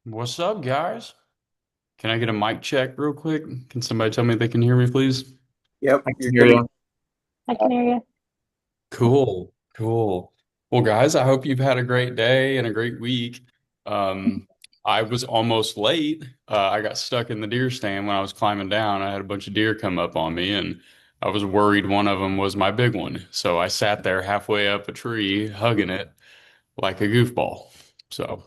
What's up, guys? Can I get a mic check real quick? Can somebody tell me they can hear me, please? Yep, I you're can hear good. you. I can hear you. Cool, cool. Well, guys, I hope you've had a great day and a great week. Um, I was almost late. I got stuck in the deer stand when I was climbing down. I had a bunch of deer come up on me, and I was worried one of them was my big one. So I sat there halfway up a tree, hugging it like a goofball. So.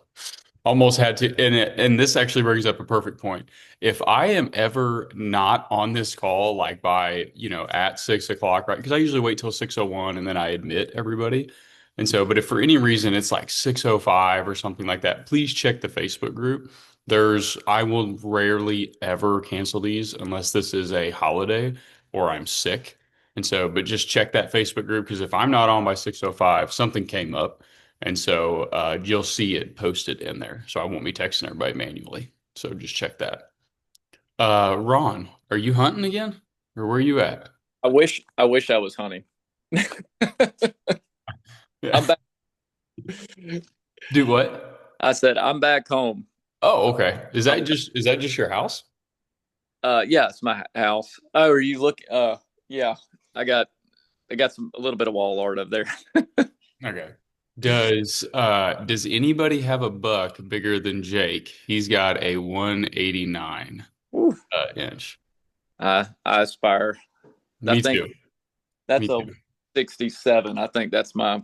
Almost had to, and this actually brings up a perfect point. If I am ever not on this call, like by, at 6 o'clock, right? Because I usually wait till 6:01 and then I admit everybody. And so, but if for any reason it's like 6:05 or something like that, please check the Facebook group. I will rarely ever cancel these unless this is a holiday or I'm sick. And so, but just check that Facebook group because if I'm not on by 6:05, something came up. And so you'll see it posted in there. So I won't be texting everybody manually. So just check that. Ron, are you hunting again? Or where are you at? I wish I was hunting. Yeah. I'm back. Do what? I said I'm back home. Oh, okay. Is I'm that just your house? yeah, it's my house. Oh, are you look yeah, I got a little bit of wall art up there. Okay. Does anybody have a buck bigger than Jake? He's got a 189 Woo. inch. I aspire. I Me think too. that's Me a too. 67. I think that's my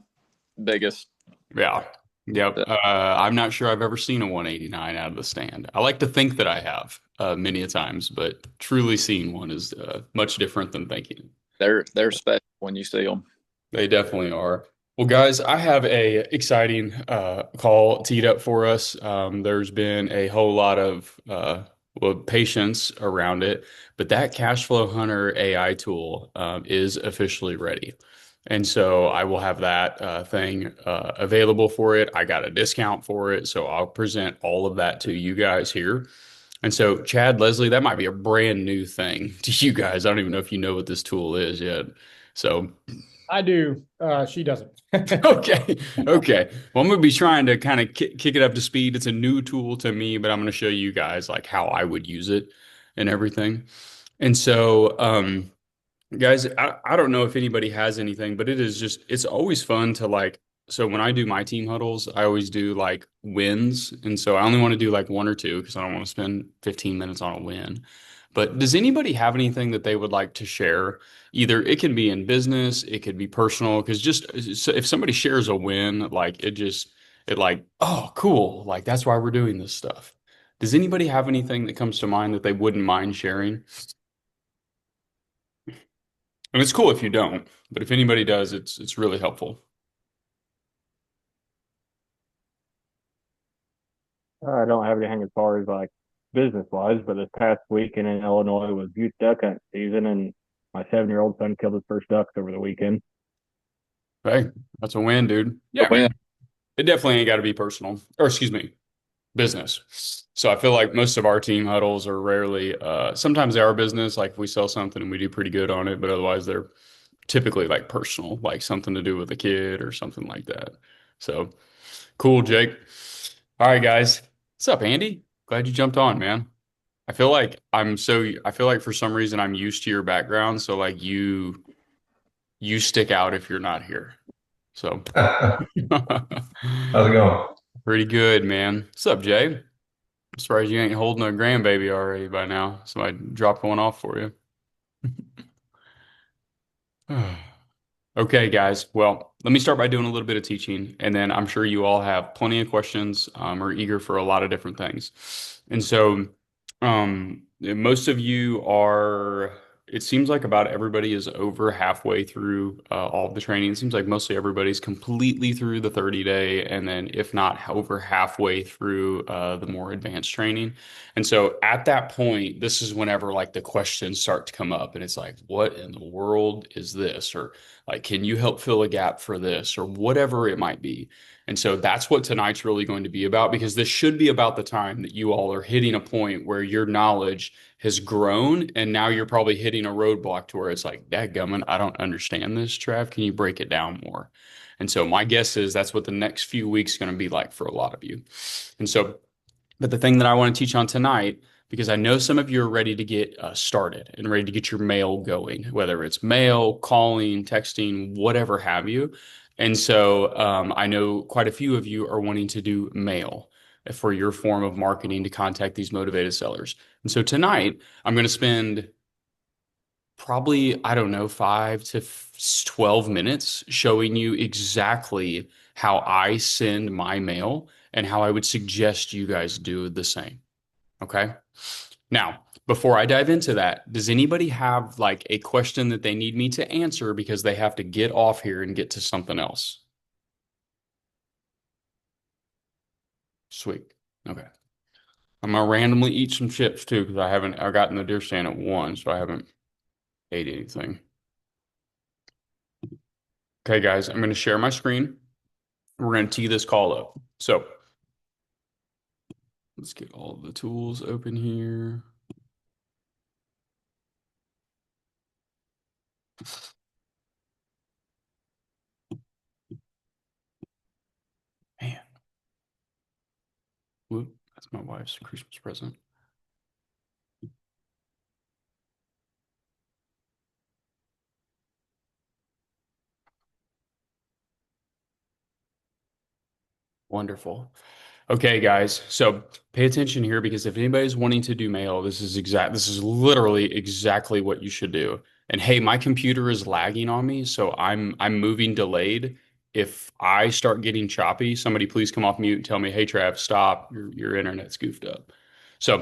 biggest. Yeah. Yep. uh, I'm not sure I've ever seen a 189 out of the stand. I like to think that I have many a times, but truly seeing one is much different than thinking. they're special when you see them. They definitely are. Well, guys, I have a exciting call teed up for us. There's been a whole lot of patience around it, but that Cashflow Hunter AI tool is officially ready. And so I will have that thing available for it. I got a discount for it, so I'll present all of that to you guys here. And so, Chad, Leslie, that might be a brand new thing to you guys. I don't even know if you know what this tool is yet. So I do. She doesn't. Okay. Okay. Well, I'm going to be trying to kind of kick it up to speed. It's a new tool to me, but I'm going to show you guys like how I would use it and everything. And so, guys, I don't know if anybody has anything, but it's always fun to like, so when I do my team huddles, I always do like wins. And so I only want to do like one or two because I don't want to spend 15 minutes on a win. But does anybody have anything that they would like to share? Either it can be in business, it could be personal, because just so if somebody shares a win, like it like, oh, cool. Like that's why we're doing this stuff. Does anybody have anything that comes to mind that they wouldn't mind sharing? And it's cool if you don't, but if anybody does, it's really helpful. I don't have anything as far as like business wise, but this past weekend in Illinois was youth duck hunt season, and my 7-year-old son killed his first ducks over the weekend. Hey, that's a win, dude. The Yeah, win. man. It definitely ain't got to be personal, or excuse me, business. So I feel like most of our team huddles are rarely, sometimes they are business, like if we sell something and we do pretty good on it, but otherwise they're typically like personal, like something to do with a kid or something like that. So cool, Jake. All right, guys. What's up, Andy? Glad you jumped on, man. I feel like for some reason I'm used to your background, so like you stick out if you're not here. So How's it going? pretty good, man. What's up, Jay? I'm surprised you ain't holding a grandbaby already by now. Somebody drop one off for you. Okay, guys. Well, let me start by doing a little bit of teaching, and then I'm sure you all have plenty of questions, are eager for a lot of different things. And so, most of you are, it seems like about everybody is over halfway through all of the training. It seems like mostly everybody's completely through the 30-day, and then if not over halfway through the more advanced training. And so at that point, this is whenever like the questions start to come up, and it's like, what in the world is this? Or like, can you help fill a gap for this or whatever it might be? And so that's what tonight's really going to be about because this should be about the time that you all are hitting a point where your knowledge has grown and now you're probably hitting a roadblock to where it's like, dadgummit, I don't understand this, Trav. Can you break it down more? And so my guess is that's what the next few weeks going to be like for a lot of you. And so But the thing that I want to teach on tonight, because I know some of you are ready to get started and ready to get your mail going, whether it's mail, calling, texting, whatever have you. And so I know quite a few of you are wanting to do mail for your form of marketing to contact these motivated sellers. And so tonight, I'm going to spend probably, I don't know, 5 to 12 minutes showing you exactly how I send my mail and how I would suggest you guys do the same. Okay. Now, before I dive into that, does anybody have like a question that they need me to answer because they have to get off here and get to something else? Sweet. Okay. I'm gonna randomly eat some chips too because I got in the deer stand at 1, so I haven't ate anything. Okay, guys, I'm gonna share my screen. We're gonna tee this call up. So let's get all the tools open here. Man. Whoop, that's my wife's Christmas present. Wonderful. Okay, guys. So pay attention here because if anybody's wanting to do mail, this is literally exactly what you should do. And hey, my computer is lagging on me, so I'm moving delayed. If I start getting choppy, somebody please come off mute and tell me, "Hey, Trav, stop. Your internet's goofed up." So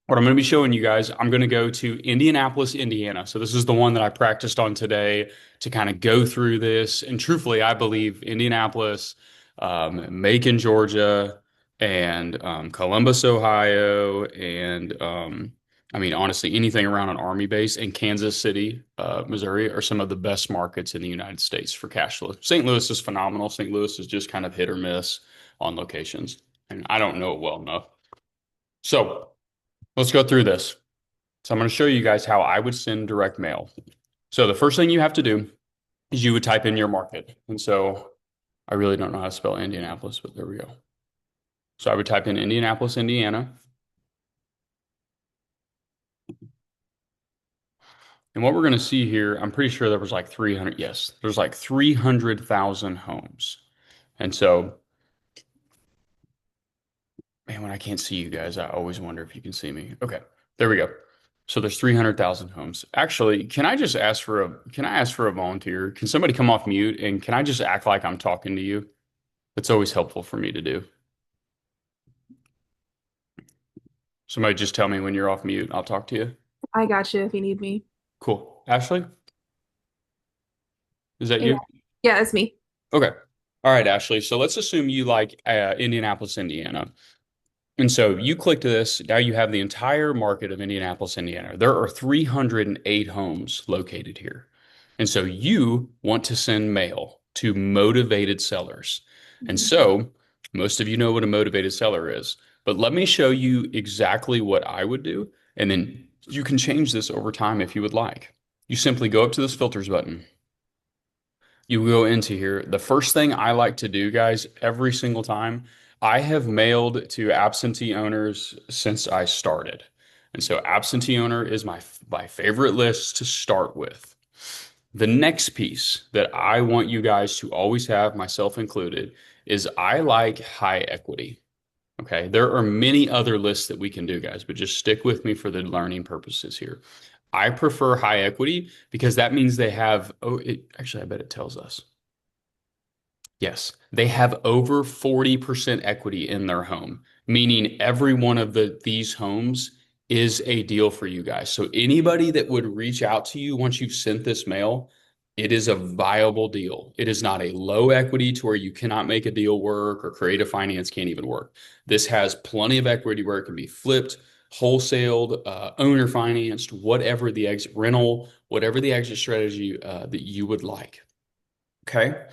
what I'm going to be showing you guys, I'm going to go to Indianapolis, Indiana. So this is the one that I practiced on today to kind of go through this. And truthfully, I believe Indianapolis, Macon, Georgia, and Columbus, Ohio, and I mean, honestly, anything around an Army base and Kansas City, Missouri are some of the best markets in the United States for cash flow. St. Louis is phenomenal. St. Louis is just kind of hit or miss on locations. And I don't know it well enough. So let's go through this. So I'm going to show you guys how I would send direct mail. So the first thing you have to do is you would type in your market. And so I really don't know how to spell Indianapolis, but there we go. So I would type in Indianapolis, Indiana. And what we're going to see here, I'm pretty sure there was like 300. Yes, there's like 300,000 homes. And so, man, when I can't see you guys, I always wonder if you can see me. Okay, there we go. So there's 300,000 homes. Actually, can I ask for a volunteer? Can somebody come off mute and can I just act like I'm talking to you? That's always helpful for me to do. Somebody just tell me when you're off mute. I'll talk to you. I got you if you need me. Cool. Ashley, is that Yeah. you? Yeah, it's me. Okay. All right, Ashley. So let's assume you like Indianapolis, Indiana. And so you click this. Now you have the entire market of Indianapolis, Indiana. There are 308 homes located here. And so you want to send mail to motivated sellers. And so most of you know what a motivated seller is. But let me show you exactly what I would do. And then you can change this over time if you would like. You simply go up to this filters button. You go into here. The first thing I like to do, guys, every single time, I have mailed to absentee owners since I started. And so absentee owner is my favorite list to start with. The next piece that I want you guys to always have, myself included, is I like high equity. Okay, there are many other lists that we can do, guys, but just stick with me for the learning purposes here. I prefer high equity because that means they have, actually, I bet it tells us. Yes, they have over 40% equity in their home, meaning every one of these homes is a deal for you guys. So anybody that would reach out to you once you've sent this mail, it is a viable deal. It is not a low equity to where you cannot make a deal work or creative finance can't even work. This has plenty of equity where it can be flipped, wholesaled, owner financed, whatever the exit rental, whatever the exit strategy that you would like. Okay.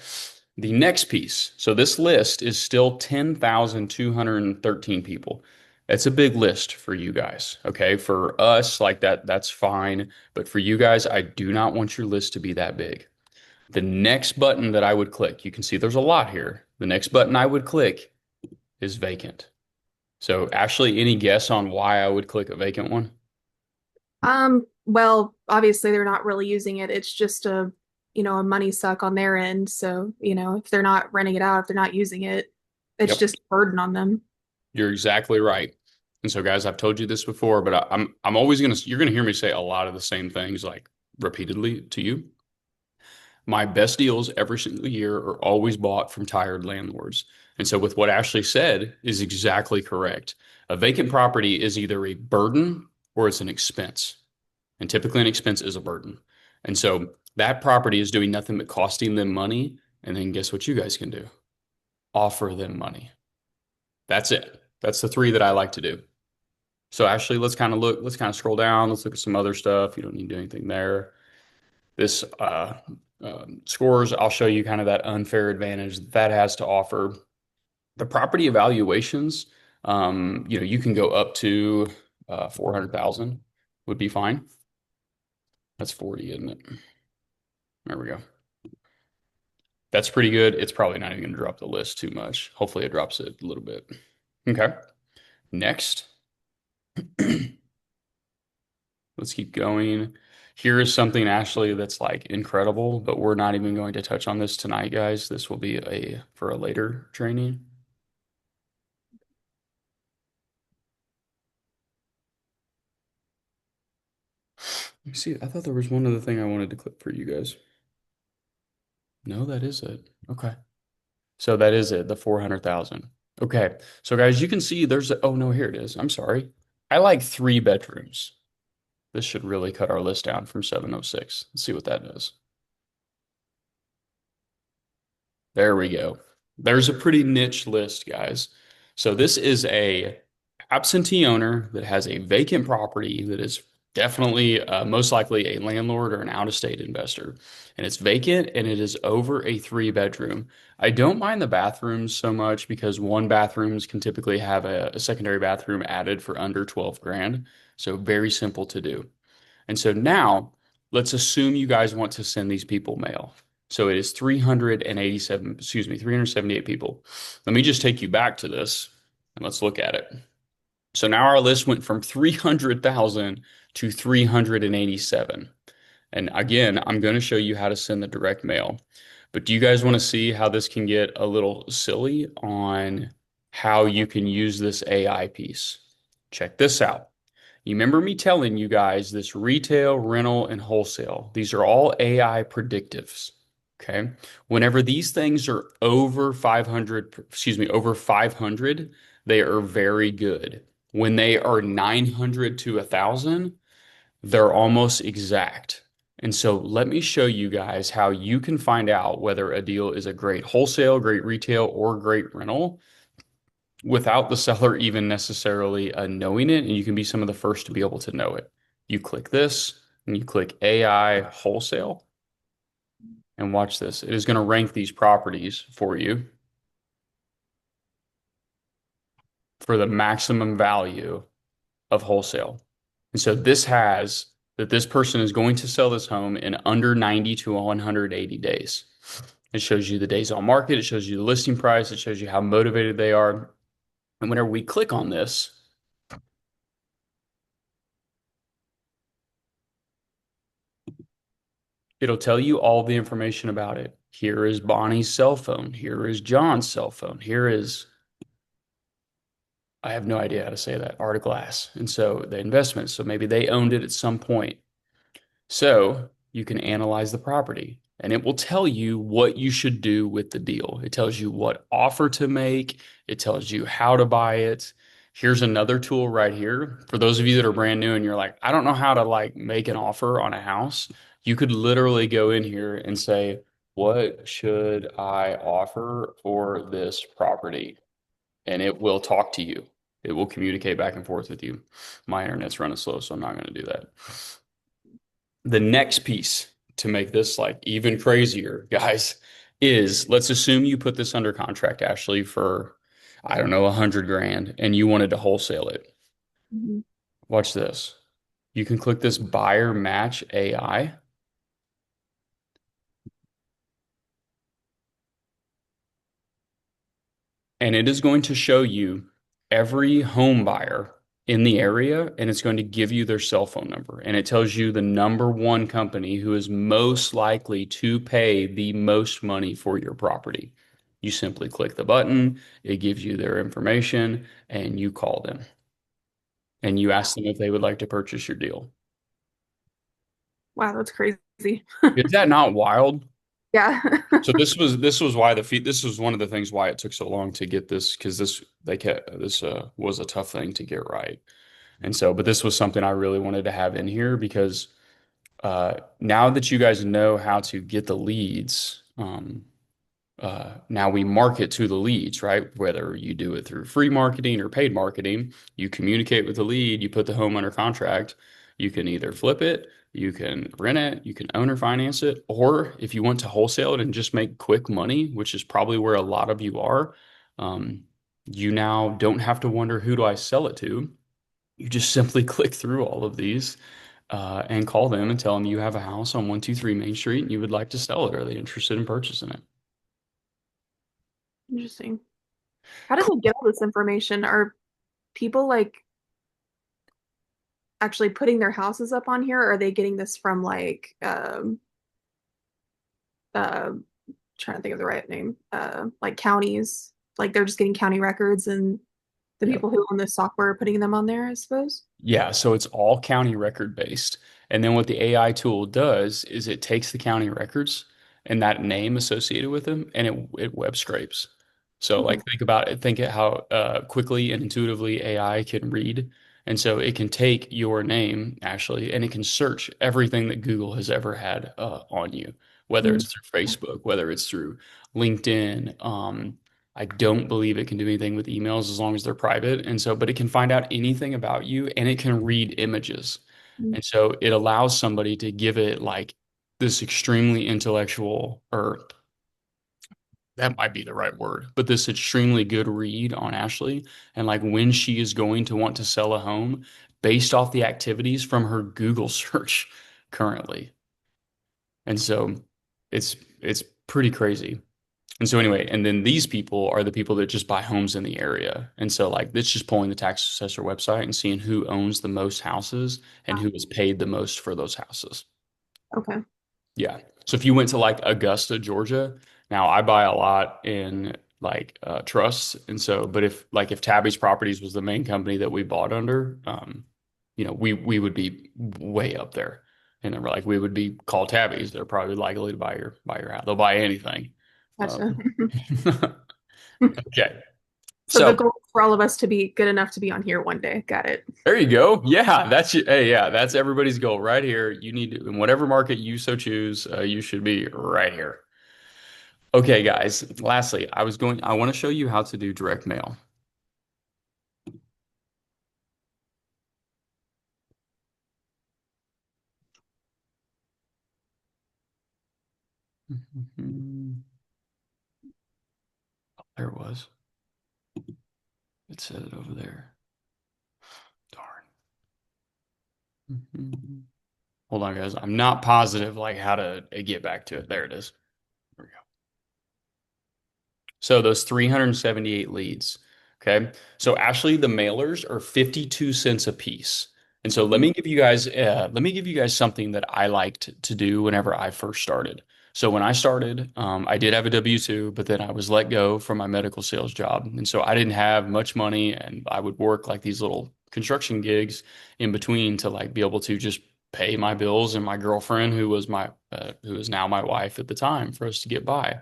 The next piece. So this list is still 10,213 people. That's a big list for you guys. Okay. For us, like that's fine. But for you guys, I do not want your list to be that big. The next button that I would click, you can see there's a lot here. The next button I would click is vacant. So, Ashley, any guess on why I would click a vacant one? Well, obviously they're not really using it. It's just a money suck on their end. So, if they're not renting it out, if they're not using it, it's Yep, just a burden on them. you're exactly right. And so, guys, I've told you this before, but I'm always you're gonna hear me say a lot of the same things like repeatedly to you. My best deals every single year are always bought from tired landlords. And so, with what Ashley said is exactly correct. A vacant property is either a burden or it's an expense. And typically, an expense is a burden. And so, that property is doing nothing but costing them money. And then, guess what you guys can do? Offer them money. That's it. That's the three that I like to do. So, Ashley, let's kind of scroll down. Let's look at some other stuff. You don't need to do anything there. This scores, I'll show you kind of that unfair advantage that has to offer. The property evaluations, you can go up to 400,000 would be fine. That's 40, isn't it? There we go. That's pretty good. It's probably not even going to drop the list too much. Hopefully it drops it a little bit. Okay. Next. Let's keep going. Here is something, Ashley, that's like incredible, but we're not even going to touch on this tonight, guys. This will be for a later training. Let me see. I thought there was one other thing I wanted to clip for you guys. No, that is it. Okay. So that is it, the 400,000. Okay. So guys, you can see oh no, here it is. I'm sorry. I like 3 bedrooms. This should really cut our list down from 706. Let's see what that does. There we go. There's a pretty niche list, guys. So this is a absentee owner that has a vacant property that is definitely most likely a landlord or an out-of-state investor. And it's vacant and it is over a 3 bedroom. I don't mind the bathrooms so much because 1 bathrooms can typically have a secondary bathroom added for under 12 grand. So very simple to do. And so now let's assume you guys want to send these people mail. So it is 378 people. Let me just take you back to this and let's look at it. So now our list went from 300,000 to 387. And again, I'm going to show you how to send the direct mail. But do you guys want to see how this can get a little silly on how you can use this AI piece? Check this out. You remember me telling you guys this retail, rental, and wholesale. These are all AI predictives. Okay. Whenever these things are over 500, they are very good. When they are 900 to 1,000, they're almost exact. And so let me show you guys how you can find out whether a deal is a great wholesale, great retail, or great rental without the seller even necessarily knowing it. And you can be some of the first to be able to know it. You click this and you click AI wholesale. And watch this. It is going to rank these properties for you for the maximum value of wholesale. And so this has that this person is going to sell this home in under 90 to 180 days. It shows you the days on market. It shows you the listing price. It shows you how motivated they are. And whenever we click on this, it'll tell you all the information about it. Here is Bonnie's cell phone. Here is John's cell phone. Here is, I have no idea how to say that, Art of Glass. And so the investment, so maybe they owned it at some point. So you can analyze the property and it will tell you what you should do with the deal. It tells you what offer to make. It tells you how to buy it. Here's another tool right here. For those of you that are brand new and you're like, I don't know how to like make an offer on a house. You could literally go in here and say, what should I offer for this property? And it will talk to you. It will communicate back and forth with you. My internet's running slow, so I'm not going to do that. The next piece to make this like even crazier, guys, is let's assume you put this under contract, Ashley, for, I don't know, 100 grand and you wanted to wholesale it. Mhm. Watch this. You can click this buyer match AI. And it is going to show you every home buyer in the area, and it's going to give you their cell phone number. And it tells you the number one company who is most likely to pay the most money for your property. You simply click the button, it gives you their information, and you call them. And you ask them if they would like to purchase your deal. Wow, that's crazy. Is that not wild? Yeah. So this was why this was one of the things why it took so long to get this, because this was a tough thing to get right. And so, but this was something I really wanted to have in here because now that you guys know how to get the leads, now we market to the leads, right? Whether you do it through free marketing or paid marketing, you communicate with the lead, you put the home under contract. You can either flip it, you can rent it, you can own or finance it, or if you want to wholesale it and just make quick money, which is probably where a lot of you are, you now don't have to wonder, who do I sell it to? You just simply click through all of these and call them and tell them you have a house on 123 Main Street and you would like to sell it. Are they interested in purchasing it? Interesting. How did they get all this information? Are people like actually putting their houses up on here? Or are they getting this from like uh trying to think of the right name, like counties? Like they're just getting county records and the Yeah. people who own the software are putting them on there, I suppose. Yeah, so it's all county record based. And then what the AI tool does is it takes the county records and that name associated with them and it web scrapes. So Mhm. like think about it, think at how quickly and intuitively AI can read. And so it can take your name, Ashley, and it can search everything that Google has ever had on you, whether Mhm. it's through Facebook, whether it's through LinkedIn. I don't believe it can do anything with emails as long as they're private. And so, but it can find out anything about you and it can read images. Mhm. And so it allows somebody to give it like this extremely intellectual, or that might be the right word, but this extremely good read on Ashley and like when she is going to want to sell a home based off the activities from her Google search currently. And so it's pretty crazy. And so anyway, and then these people are the people that just buy homes in the area. And so like it's just pulling the tax assessor website and seeing who owns the most houses and who is paid the most for those houses. Okay. Yeah. So if you went to like Augusta, Georgia, now I buy a lot in like trusts. And so, but if Tabby's Properties was the main company that we bought under, we would be way up there. And then we're like we would be called Tabby's. They're probably likely to buy your house. They'll buy anything. Gotcha. Um, okay. So the So goal is for all of us to be good enough to be on here one day. Got it. there you go. Yeah, hey, yeah, that's everybody's goal right here. You need to, in whatever market you so choose, you should be right here. Okay, guys. Lastly, I want to show you how to do direct mail. There it was. It said it over there. Darn. Hold on, guys. I'm not positive like how to get back to it. There it is. There we go. So those 378 leads. Okay. So actually the mailers are 52 cents a piece. And so let me give you guys something that I liked to do whenever I first started. So when I started, I did have a W-2, but then I was let go from my medical sales job. And so I didn't have much money and I would work like these little construction gigs in between to like be able to just pay my bills and my girlfriend who is now my wife at the time for us to get by.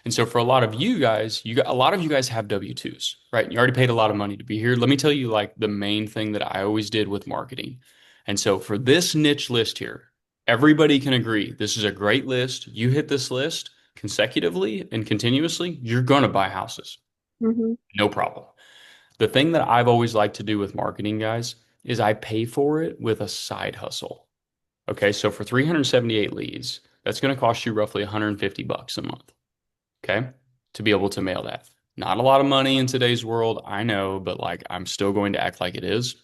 And so for a lot of you guys, a lot of you guys have W-2s, right? You already paid a lot of money to be here. Let me tell you like the main thing that I always did with marketing. And so for this niche list here, everybody can agree this is a great list. You hit this list consecutively and continuously, you're going to buy houses. Mm-hmm. No problem. The thing that I've always liked to do with marketing, guys, is I pay for it with a side hustle. Okay, so for 378 leads, that's going to cost you roughly $150 a month. Okay, to be able to mail that. Not a lot of money in today's world, I know, but like I'm still going to act like it is.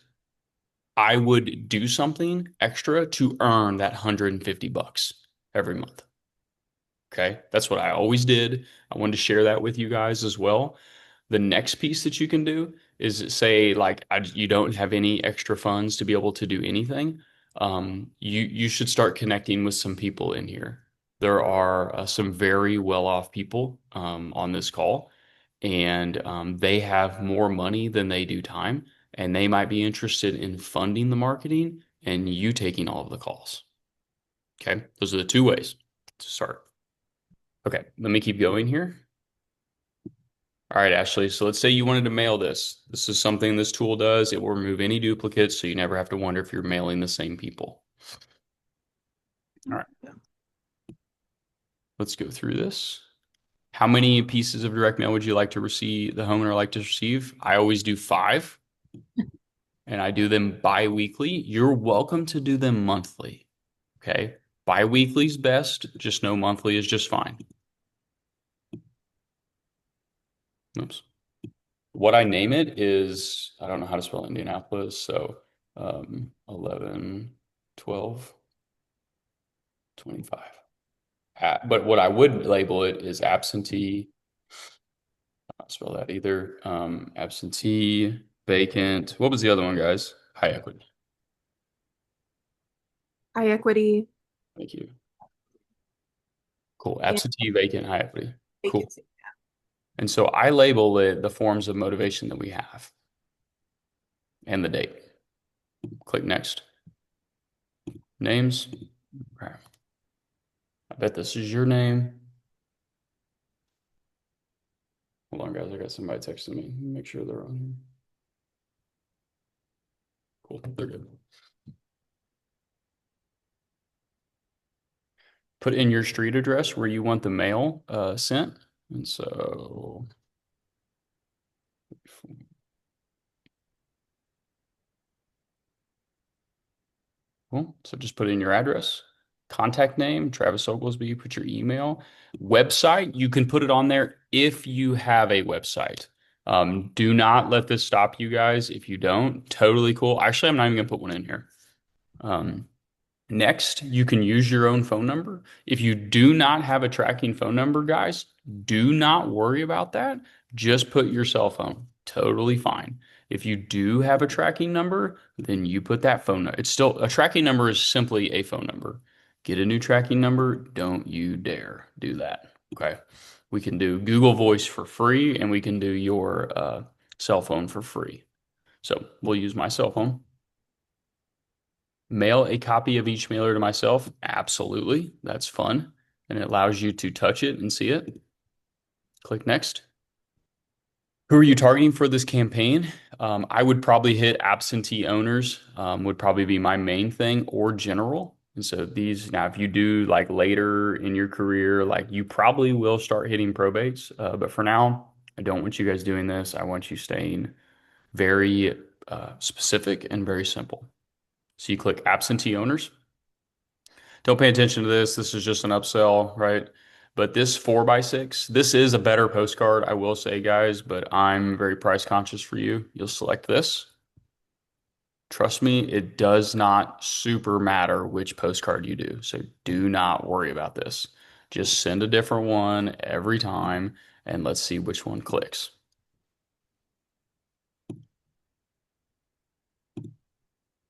I would do something extra to earn that $150 every month. Okay, that's what I always did. I wanted to share that with you guys as well. The next piece that you can do is say like you don't have any extra funds to be able to do anything, you should start connecting with some people in here. There are some very well-off people on this call, and they have more money than they do time, and they might be interested in funding the marketing and you taking all of the calls. Okay, those are the two ways to start. Okay, let me keep going here. All right, Ashley. So let's say you wanted to mail this. This is something this tool does. It will remove any duplicates, so you never have to wonder if you're mailing the same people. All right. Let's go through this. How many pieces of direct mail would you like to receive, the homeowner like to receive? I always do 5, and I do them bi-weekly. You're welcome to do them monthly. Okay. Bi-weekly is best. Just know monthly is just fine. Oops. What I name it is, I don't know how to spell Indianapolis. So 11, 12, 25. But what I would label it is absentee. I'll spell that either. Absentee, vacant. What was the other one, guys? High equity. High equity, Thank you. Cool. Absentee, vacant, high equity. Cool. vacancy. And so I label it the forms of motivation that we have and the date. Click next. Names. Okay. I bet this is your name. Hold on, guys. I got somebody texting me. Make sure they're on here. Cool. They're good. Put in your street address where you want the mail sent. And so cool. So just put in your address, contact name, Travis Oglesby, put your email, website. You can put it on there if you have a website. Do not let this stop you guys. If you don't, totally cool. Actually, I'm not even gonna put one in here. Next, you can use your own phone number. If you do not have a tracking phone number, guys, do not worry about that. Just put your cell phone. Totally fine. If you do have a tracking number, then you put that phone number. It's still a tracking number is simply a phone number. Get a new tracking number. Don't you dare do that. Okay. We can do Google Voice for free, and we can do your cell phone for free. So we'll use my cell phone. Mail a copy of each mailer to myself. Absolutely. That's fun. And it allows you to touch it and see it. Click next. Who are you targeting for this campaign? I would probably hit absentee owners, would probably be my main thing, or general. And so these, now if you do like later in your career, like you probably will start hitting probates. But for now, I don't want you guys doing this. I want you staying very specific and very simple. So you click absentee owners. Don't pay attention to this. This is just an upsell, right? But this 4x6, this is a better postcard, I will say, guys, but I'm very price conscious for you. You'll select this. Trust me, it does not super matter which postcard you do. So do not worry about this. Just send a different one every time, and let's see which one clicks.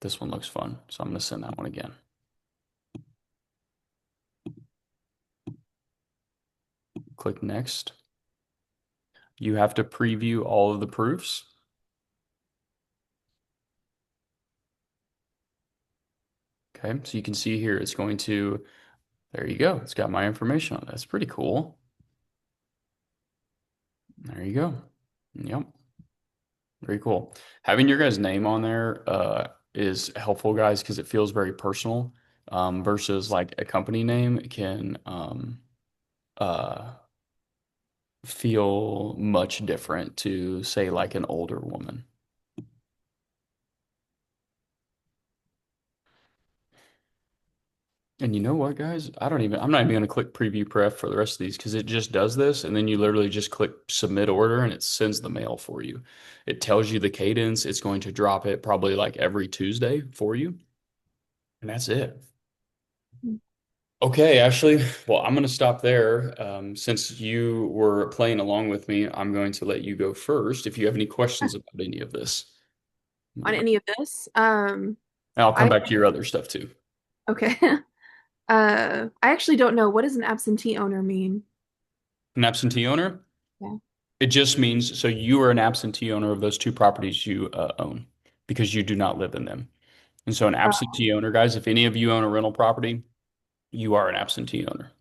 This one looks fun, so I'm going to send that one again. Click next. You have to preview all of the proofs. Okay, so you can see here, it's going to, there you go. It's got my information on it. That's pretty cool. There you go. Yep. Very cool. Having your guys' name on there is helpful, guys, because it feels very personal versus like a company name can feel much different to say like an older woman. And you know what, guys? I'm not even going to click preview pref for the rest of these because it just does this. And then you literally just click submit order and it sends the mail for you. It tells you the cadence. It's going to drop it probably like every Tuesday for you. And that's it. Okay, Ashley. Well, I'm going to stop there. Since you were playing along with me, I'm going to let you go first if you have any questions about any of this. On And any of this. I'll come I back to your other stuff too. okay. I actually don't know. What does an absentee owner mean? An absentee owner? Yeah. It just means so you are an absentee owner of those two properties you own because you do not live in them. And so an absentee owner, guys, if any of you own a rental property, you are an absentee owner.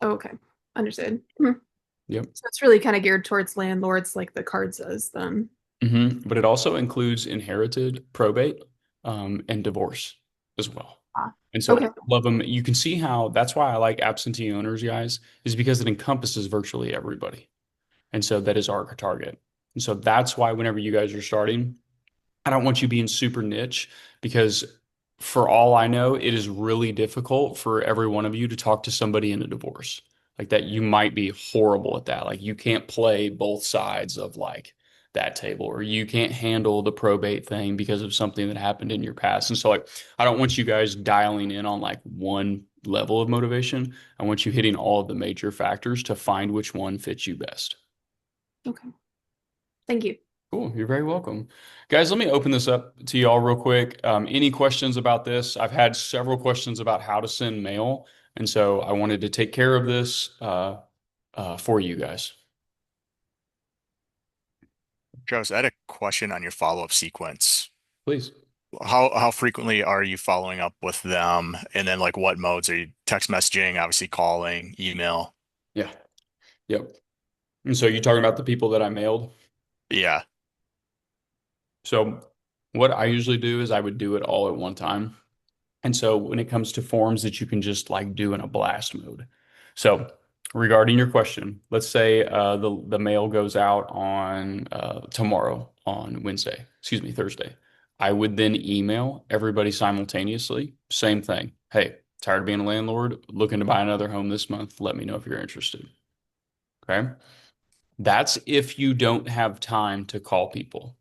Oh, okay. Understood. Mhm. Yep. So it's really kind of geared towards landlords like the card says then. But it also includes inherited, probate, and divorce as well. Ah, And so okay. all of them, you can see how that's why I like absentee owners, guys, is because it encompasses virtually everybody. And so that is our target. And so that's why whenever you guys are starting, I don't want you being super niche because for all I know, it is really difficult for every one of you to talk to somebody in a divorce. Like that, you might be horrible at that. Like you can't play both sides of like that table, or you can't handle the probate thing because of something that happened in your past. And so like I don't want you guys dialing in on like one level of motivation. I want you hitting all of the major factors to find which one fits you best. Okay. Thank you. Cool. You're very welcome. Guys, let me open this up to y'all real quick. Any questions about this? I've had several questions about how to send mail, and so I wanted to take care of this for you guys. Travis, I had a question on your follow-up sequence. Please. How frequently are you following up with them? And then like what modes are you text messaging, obviously calling, email? Yeah. Yep. And so you're talking about the people that I mailed? Yeah. So what I usually do is I would do it all at one time. And so when it comes to forms that you can just like do in a blast mode. So regarding your question, let's say the mail goes out on tomorrow on Wednesday, excuse me, Thursday. I would then email everybody simultaneously. Same thing. Hey, tired of being a landlord, looking to buy another home this month. Let me know if you're interested. Okay. That's if you don't have time to call people.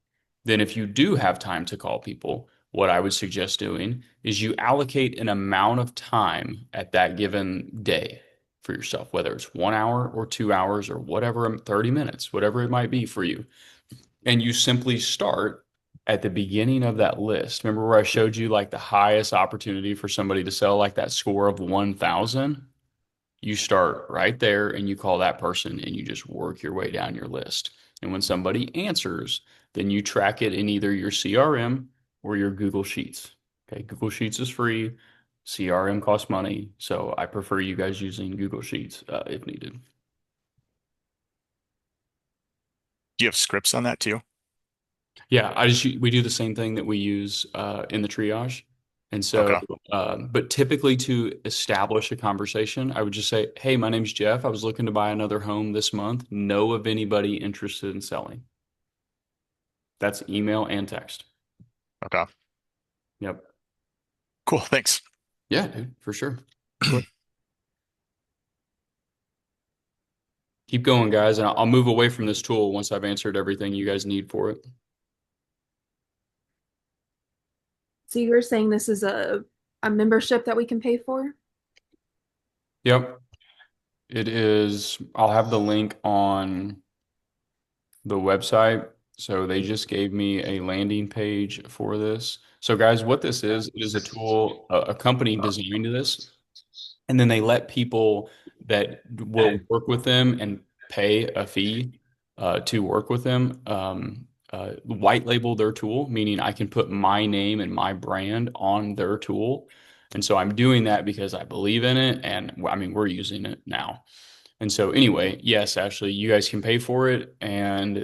Then, if you do have time to call people, what I would suggest doing is you allocate an amount of time at that given day for yourself, whether it's 1 hour or 2 hours or whatever, 30 minutes, whatever it might be for you. And you simply start at the beginning of that list. Remember where I showed you like the highest opportunity for somebody to sell, like that score of 1,000? You start right there and you call that person and you just work your way down your list. And when somebody answers, then you track it in either your CRM or your Google Sheets. Okay, Google Sheets is free. CRM costs money. So I prefer you guys using Google Sheets if needed. Do you have scripts on that too? Yeah, we do the same thing that we use in the triage. And so, Okay. but typically to establish a conversation, I would just say, "Hey, my name's Jeff. I was looking to buy another home this month. Know of anybody interested in selling?" That's email and text. Okay. Yep. Cool. Thanks. Yeah, dude, for sure. Keep going, guys, and I'll move away from this tool once I've answered everything you guys need for it. So you were saying this is a membership that we can pay for? Yep. It is. I'll have the link on the website. So they just gave me a landing page for this. So guys, what this is, it is a tool, a company designed this, and then they let people that will work with them and pay a fee to work with them white label their tool, meaning I can put my name and my brand on their tool. And so I'm doing that because I believe in it, and I mean, we're using it now. And so anyway, yes, actually, you guys can pay for it, and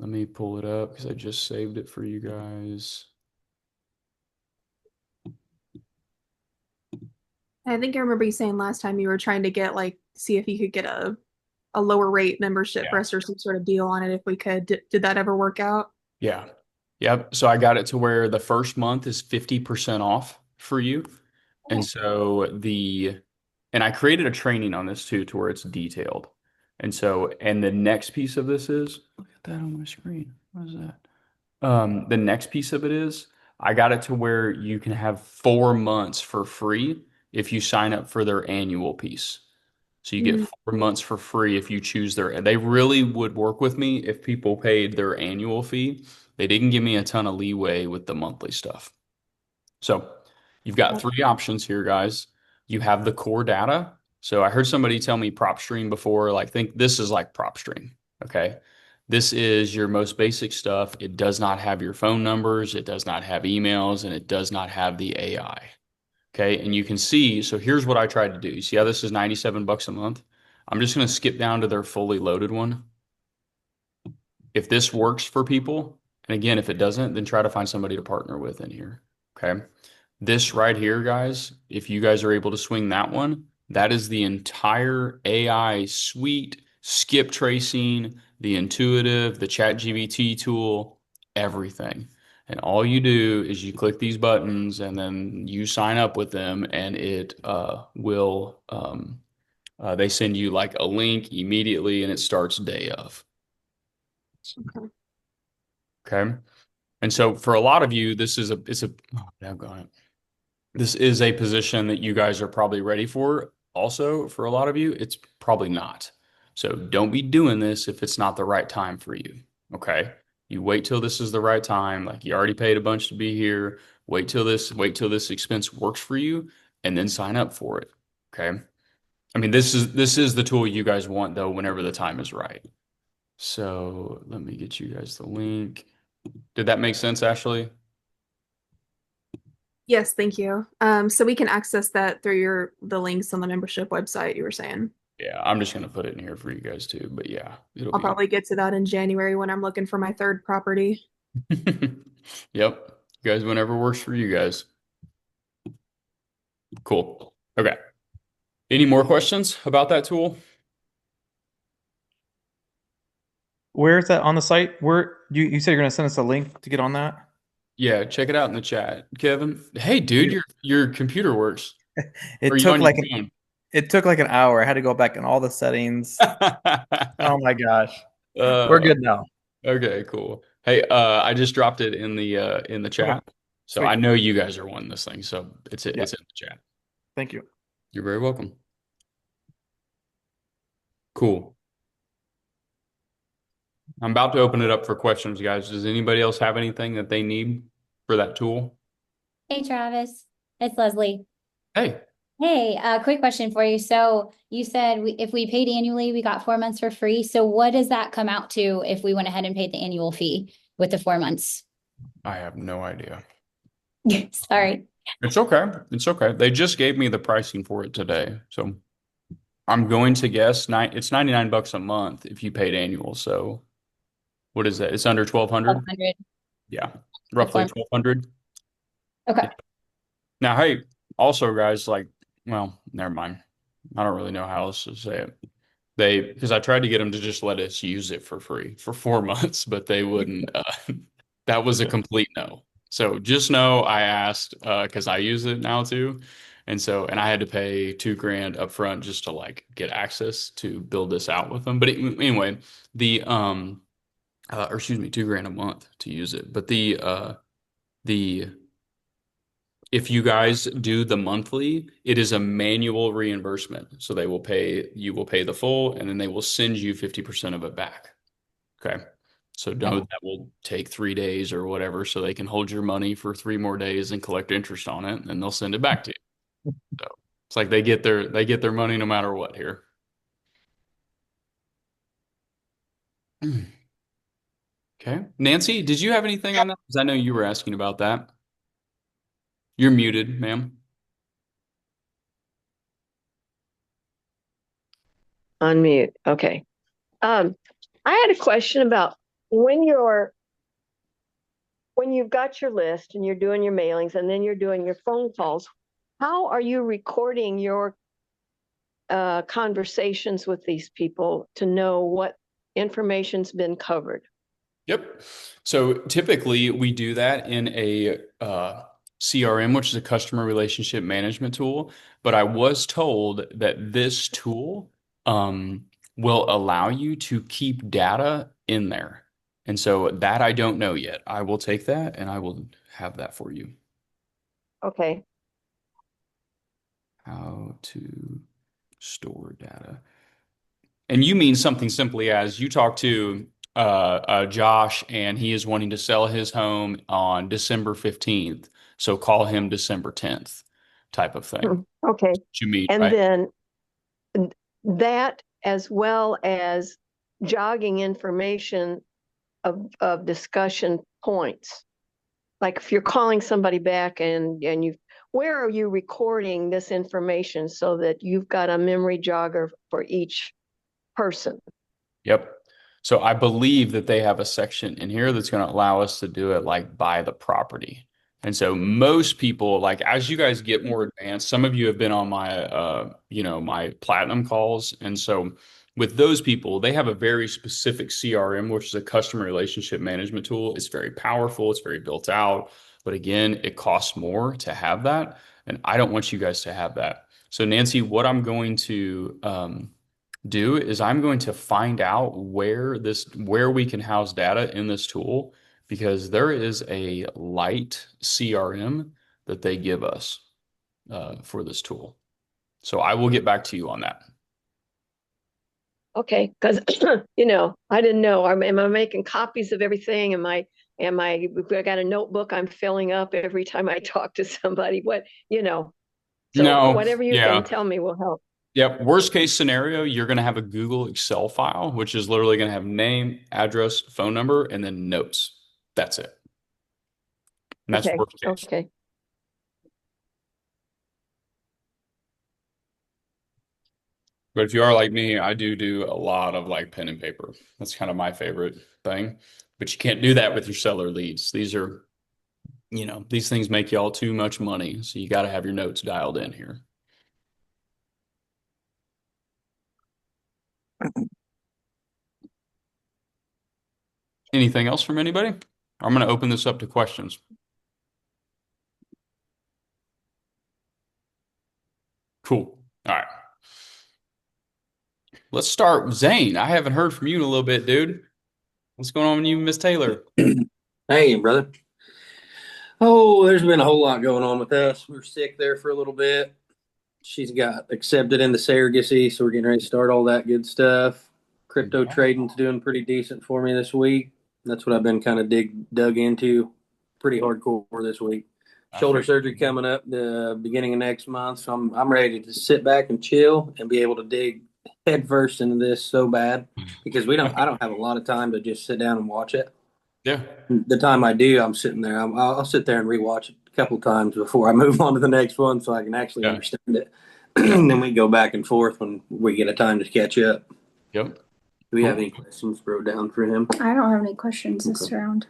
let me pull it up because I just saved it for you guys. I think I remember you saying last time you were trying to get like see if you could get a lower rate membership for Yeah. us or some sort of deal on it if we could. Did that ever work out? Yeah. Yep. So I got it to where the first month is 50% off for you. And so and I created a training on this too, to where it's detailed. And so, and the next piece of this is, look at that on my screen. What is that? The next piece of it is I got it to where you can have 4 months for free if you sign up for their annual piece. So you get Mm. 4 months for free if you choose they really would work with me if people paid their annual fee. They didn't give me a ton of leeway with the monthly stuff. So you've got three options here, guys. You have the core data. So I heard somebody tell me PropStream before, like think this is like PropStream. Okay. This is your most basic stuff. It does not have your phone numbers, it does not have emails, and it does not have the AI. Okay. And you can see, so here's what I tried to do. You see how this is $97 a month? I'm just going to skip down to their fully loaded one. If this works for people, and again, if it doesn't, then try to find somebody to partner with in here. Okay. This right here, guys, if you guys are able to swing that one, that is the entire AI suite, skip tracing, the intuitive, the ChatGPT tool, everything. And all you do is you click these buttons and then you sign up with them and it will, they send you like a link immediately and it starts day of. Okay. Okay. And so for a lot of you, this is oh, doggone it. This is a position that you guys are probably ready for. Also, for a lot of you, it's probably not. So don't be doing this if it's not the right time for you. Okay. You wait till this is the right time. Like you already paid a bunch to be here. Wait till this expense works for you and then sign up for it. Okay. I mean, this is the tool you guys want though, whenever the time is right. So let me get you guys the link. Did that make sense, Ashley? Yes, thank you. So we can access that through the links on the membership website you were saying. Yeah, I'm just gonna put it in here for you guys too. But yeah, it'll I'll be. probably get to that in January when I'm looking for my third property. Yep. You guys, whenever works for you guys. Cool. Okay. Any more questions about that tool? Where is that on the site? Where you said you're going to send us a link to get on that? Yeah, check it out in the chat, Kevin. Hey, dude, your computer works. It Or you took on like your phone? it took like an hour. I had to go back in all the settings. Oh my gosh. Uh, We're good now. okay, cool. Hey, I just dropped it in the chat. Okay. So Sweet. I know you guys are wanting this thing, so it's in Yeah. the chat. Thank you. You're very welcome. Cool. I'm about to open it up for questions, guys. Does anybody else have anything that they need for that tool? Hey, Travis, it's Leslie. Hey, Hey, quick question for you. So you said if we paid annually, we got 4 months for free. So what does that come out to if we went ahead and paid the annual fee with the 4 months? I have no idea. Sorry. It's okay. It's okay. They just gave me the pricing for it today. So I'm going to guess it's $99 a month if you paid annual. So what is that? It's under 1,200? 1,200. Yeah, roughly 1,200. Okay. Now, hey, also guys, like, well, never mind. I don't really know how else to say it. Because I tried to get them to just let us use it for free for 4 months, but they wouldn't. That was a complete no. So just know I asked because I use it now too. And I had to pay $2,000 up front just to like get access to build this out with them. But anyway, or excuse me, $2,000 a month to use it. But if you guys do the monthly, it is a manual reimbursement. So you will pay the full and then they will send you 50% of it back. Okay. So know that will take 3 days or whatever. So they can hold your money for 3 more days and collect interest on it and they'll send it back to you. So it's like they get their money no matter what here. Okay. Nancy, did you have anything on that? Because I know you were asking about that. You're muted, ma'am. Unmute. Okay. I had a question about when you've got your list and you're doing your mailings and then you're doing your phone calls, how are you recording your conversations with these people to know what information's been covered? Yep. So typically we do that in a CRM, which is a customer relationship management tool. But I was told that this tool will allow you to keep data in there. And so that I don't know yet. I will take that and I will have that for you. Okay. How to store data. And you mean something simply as you talk to Josh and he is wanting to sell his home on December 15th. So call him December 10th type of thing. Okay. What you mean, And right? then that, as well as jogging information of discussion points. Like if you're calling somebody back and where are you recording this information so that you've got a memory jogger for each person? Yep. So I believe that they have a section in here that's going to allow us to do it like by the property. And so most people, like as you guys get more advanced, some of you have been on my my platinum calls. And so with those people, they have a very specific CRM, which is a customer relationship management tool. It's very powerful, it's very built out, but again, it costs more to have that. And I don't want you guys to have that. So Nancy, what I'm going to do is I'm going to find out where we can house data in this tool, because there is a light CRM that they give us for this tool. So I will get back to you on that. Okay, because I didn't know. Am I making copies of everything? I got a notebook I'm filling up every time I talk to somebody? So No, whatever you yeah. can tell me will help. Yep. Worst case scenario, you're going to have a Google Excel file, which is literally going to have name, address, phone number, and then notes. That's it. And that's Okay. worst case. Okay. But if you are like me, I do a lot of like pen and paper. That's kind of my favorite thing. But you can't do that with your seller leads. These are, these things make y'all too much money. So you got to have your notes dialed in here. Anything else from anybody? I'm going to open this up to questions. Cool. All right. Let's start with Zane. I haven't heard from you in a little bit, dude. What's going on with you, Miss Taylor? Hey, brother. Oh, there's been a whole lot going on with us. We were sick there for a little bit. She's got accepted into surrogacy, so we're getting ready to start all that good stuff. Crypto trading's doing pretty decent for me this week. That's what I've been kind of dug into pretty hardcore this week. Shoulder surgery coming up the beginning of next month, so I'm ready to sit back and chill and be able to dig headfirst into this so bad, because I don't have a lot of time to just sit down and watch it. Yeah. The time I do, I'm sitting there. I'll sit there and rewatch it a couple of times before I move on to the next one, so I can actually understand it. And then we go back and forth when we get a time to catch up. Yep. Do we have any questions wrote down for him? I don't have any questions this round.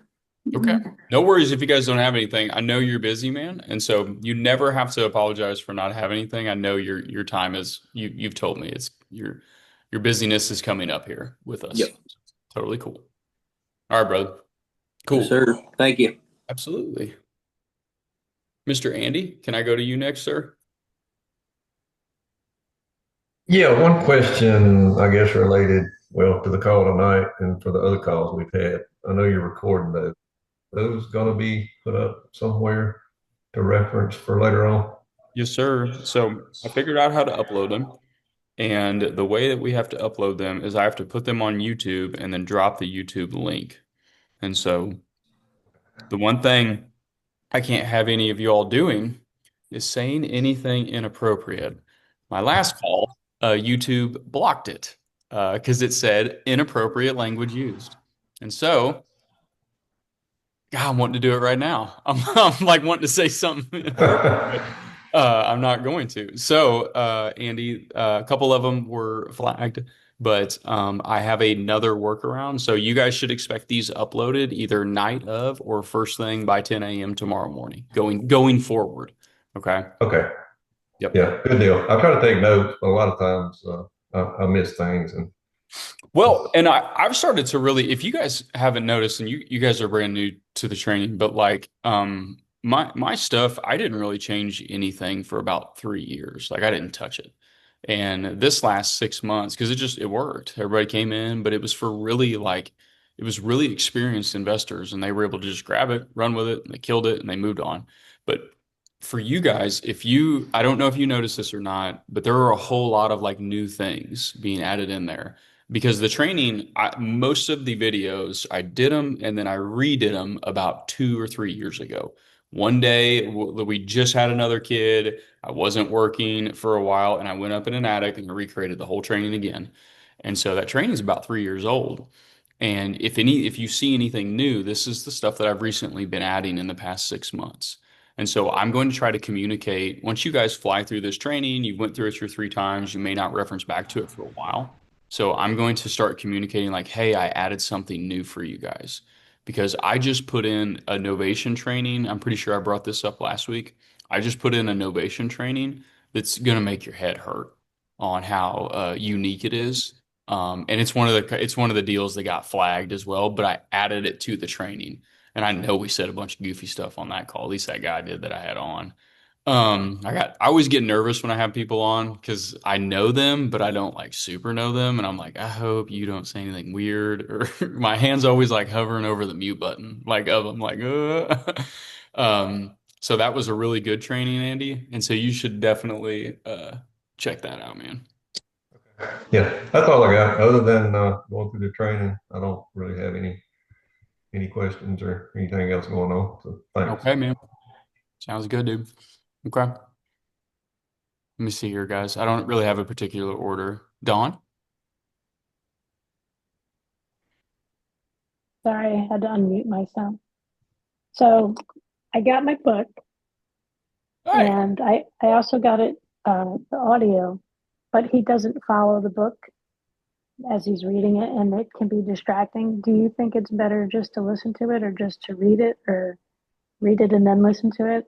Okay. No worries if you guys don't have anything. I know you're busy, man. And so you never have to apologize for not having anything. I know your time is, you've told me it's your busyness is coming up here with us. Yep. Totally cool. All right, brother. Cool. Yes, sir. Thank you. Absolutely. Mr. Andy, can I go to you next, sir? Yeah, one question, I guess, related, to the call tonight and for the other calls we've had. I know you're recording those. Those going to be put up somewhere to reference for later on? Yes, sir. So I figured out how to upload them. And the way that we have to upload them is I have to put them on YouTube and then drop the YouTube link. And so the one thing I can't have any of you all doing is saying anything inappropriate. My last call, YouTube blocked it because it said inappropriate language used. And so, God, I'm wanting to do it right now. I'm like wanting to say something. I'm not going to. So, Andy, a couple of them were flagged, but I have another workaround. So you guys should expect these uploaded either night of or first thing by 10 a.m. tomorrow morning, going forward. Okay. Okay. Yep. Yeah, good deal. I try to take notes, but a lot of times I miss things. And I've started to really, if you guys haven't noticed, and you guys are brand new to the training, but like my stuff, I didn't really change anything for about 3 years. Like I didn't touch it. And this last 6 months, because it worked. Everybody came in, but it was for really it was really experienced investors, and they were able to just grab it, run with it, and they killed it, and they moved on. But for you guys, I don't know if you noticed this or not, but there are a whole lot of like new things being added in there because the training, most of the videos, I did them and then I redid them about 2 or 3 years ago. One day we just had another kid. I wasn't working for a while and I went up in an attic and recreated the whole training again. And so that training is about 3 years old. And if you see anything new, this is the stuff that I've recently been adding in the past 6 months. And so I'm going to try to communicate. Once you guys fly through this training, you went through it your 3 times, you may not reference back to it for a while. So I'm going to start communicating like, hey, I added something new for you guys because I just put in a novation training. I'm pretty sure I brought this up last week. I just put in a novation training that's going to make your head hurt on how unique it is. And it's one of the deals that got flagged as well, but I added it to the training. And I know we said a bunch of goofy stuff on that call. At least that guy did that I had on. I always get nervous when I have people on because I know them, but I don't like super know them. And I'm like, I hope you don't say anything weird. Or my hand's always like hovering over the mute button, like of them, like, so that was a really good training, Andy. And so you should definitely check that out, man. Yeah, that's all I got. Other than going through the training, I don't really have any questions or anything else going on. So thanks. Okay, man. Sounds good, dude. Okay. Let me see here, guys. I don't really have a particular order. Dawn? Sorry, I had to unmute myself. So I got my book, and I also got it the audio, but he doesn't follow the book as he's reading it, and it can be distracting. Do you think it's better just to listen to it, or just to read it, or read it and then listen to it?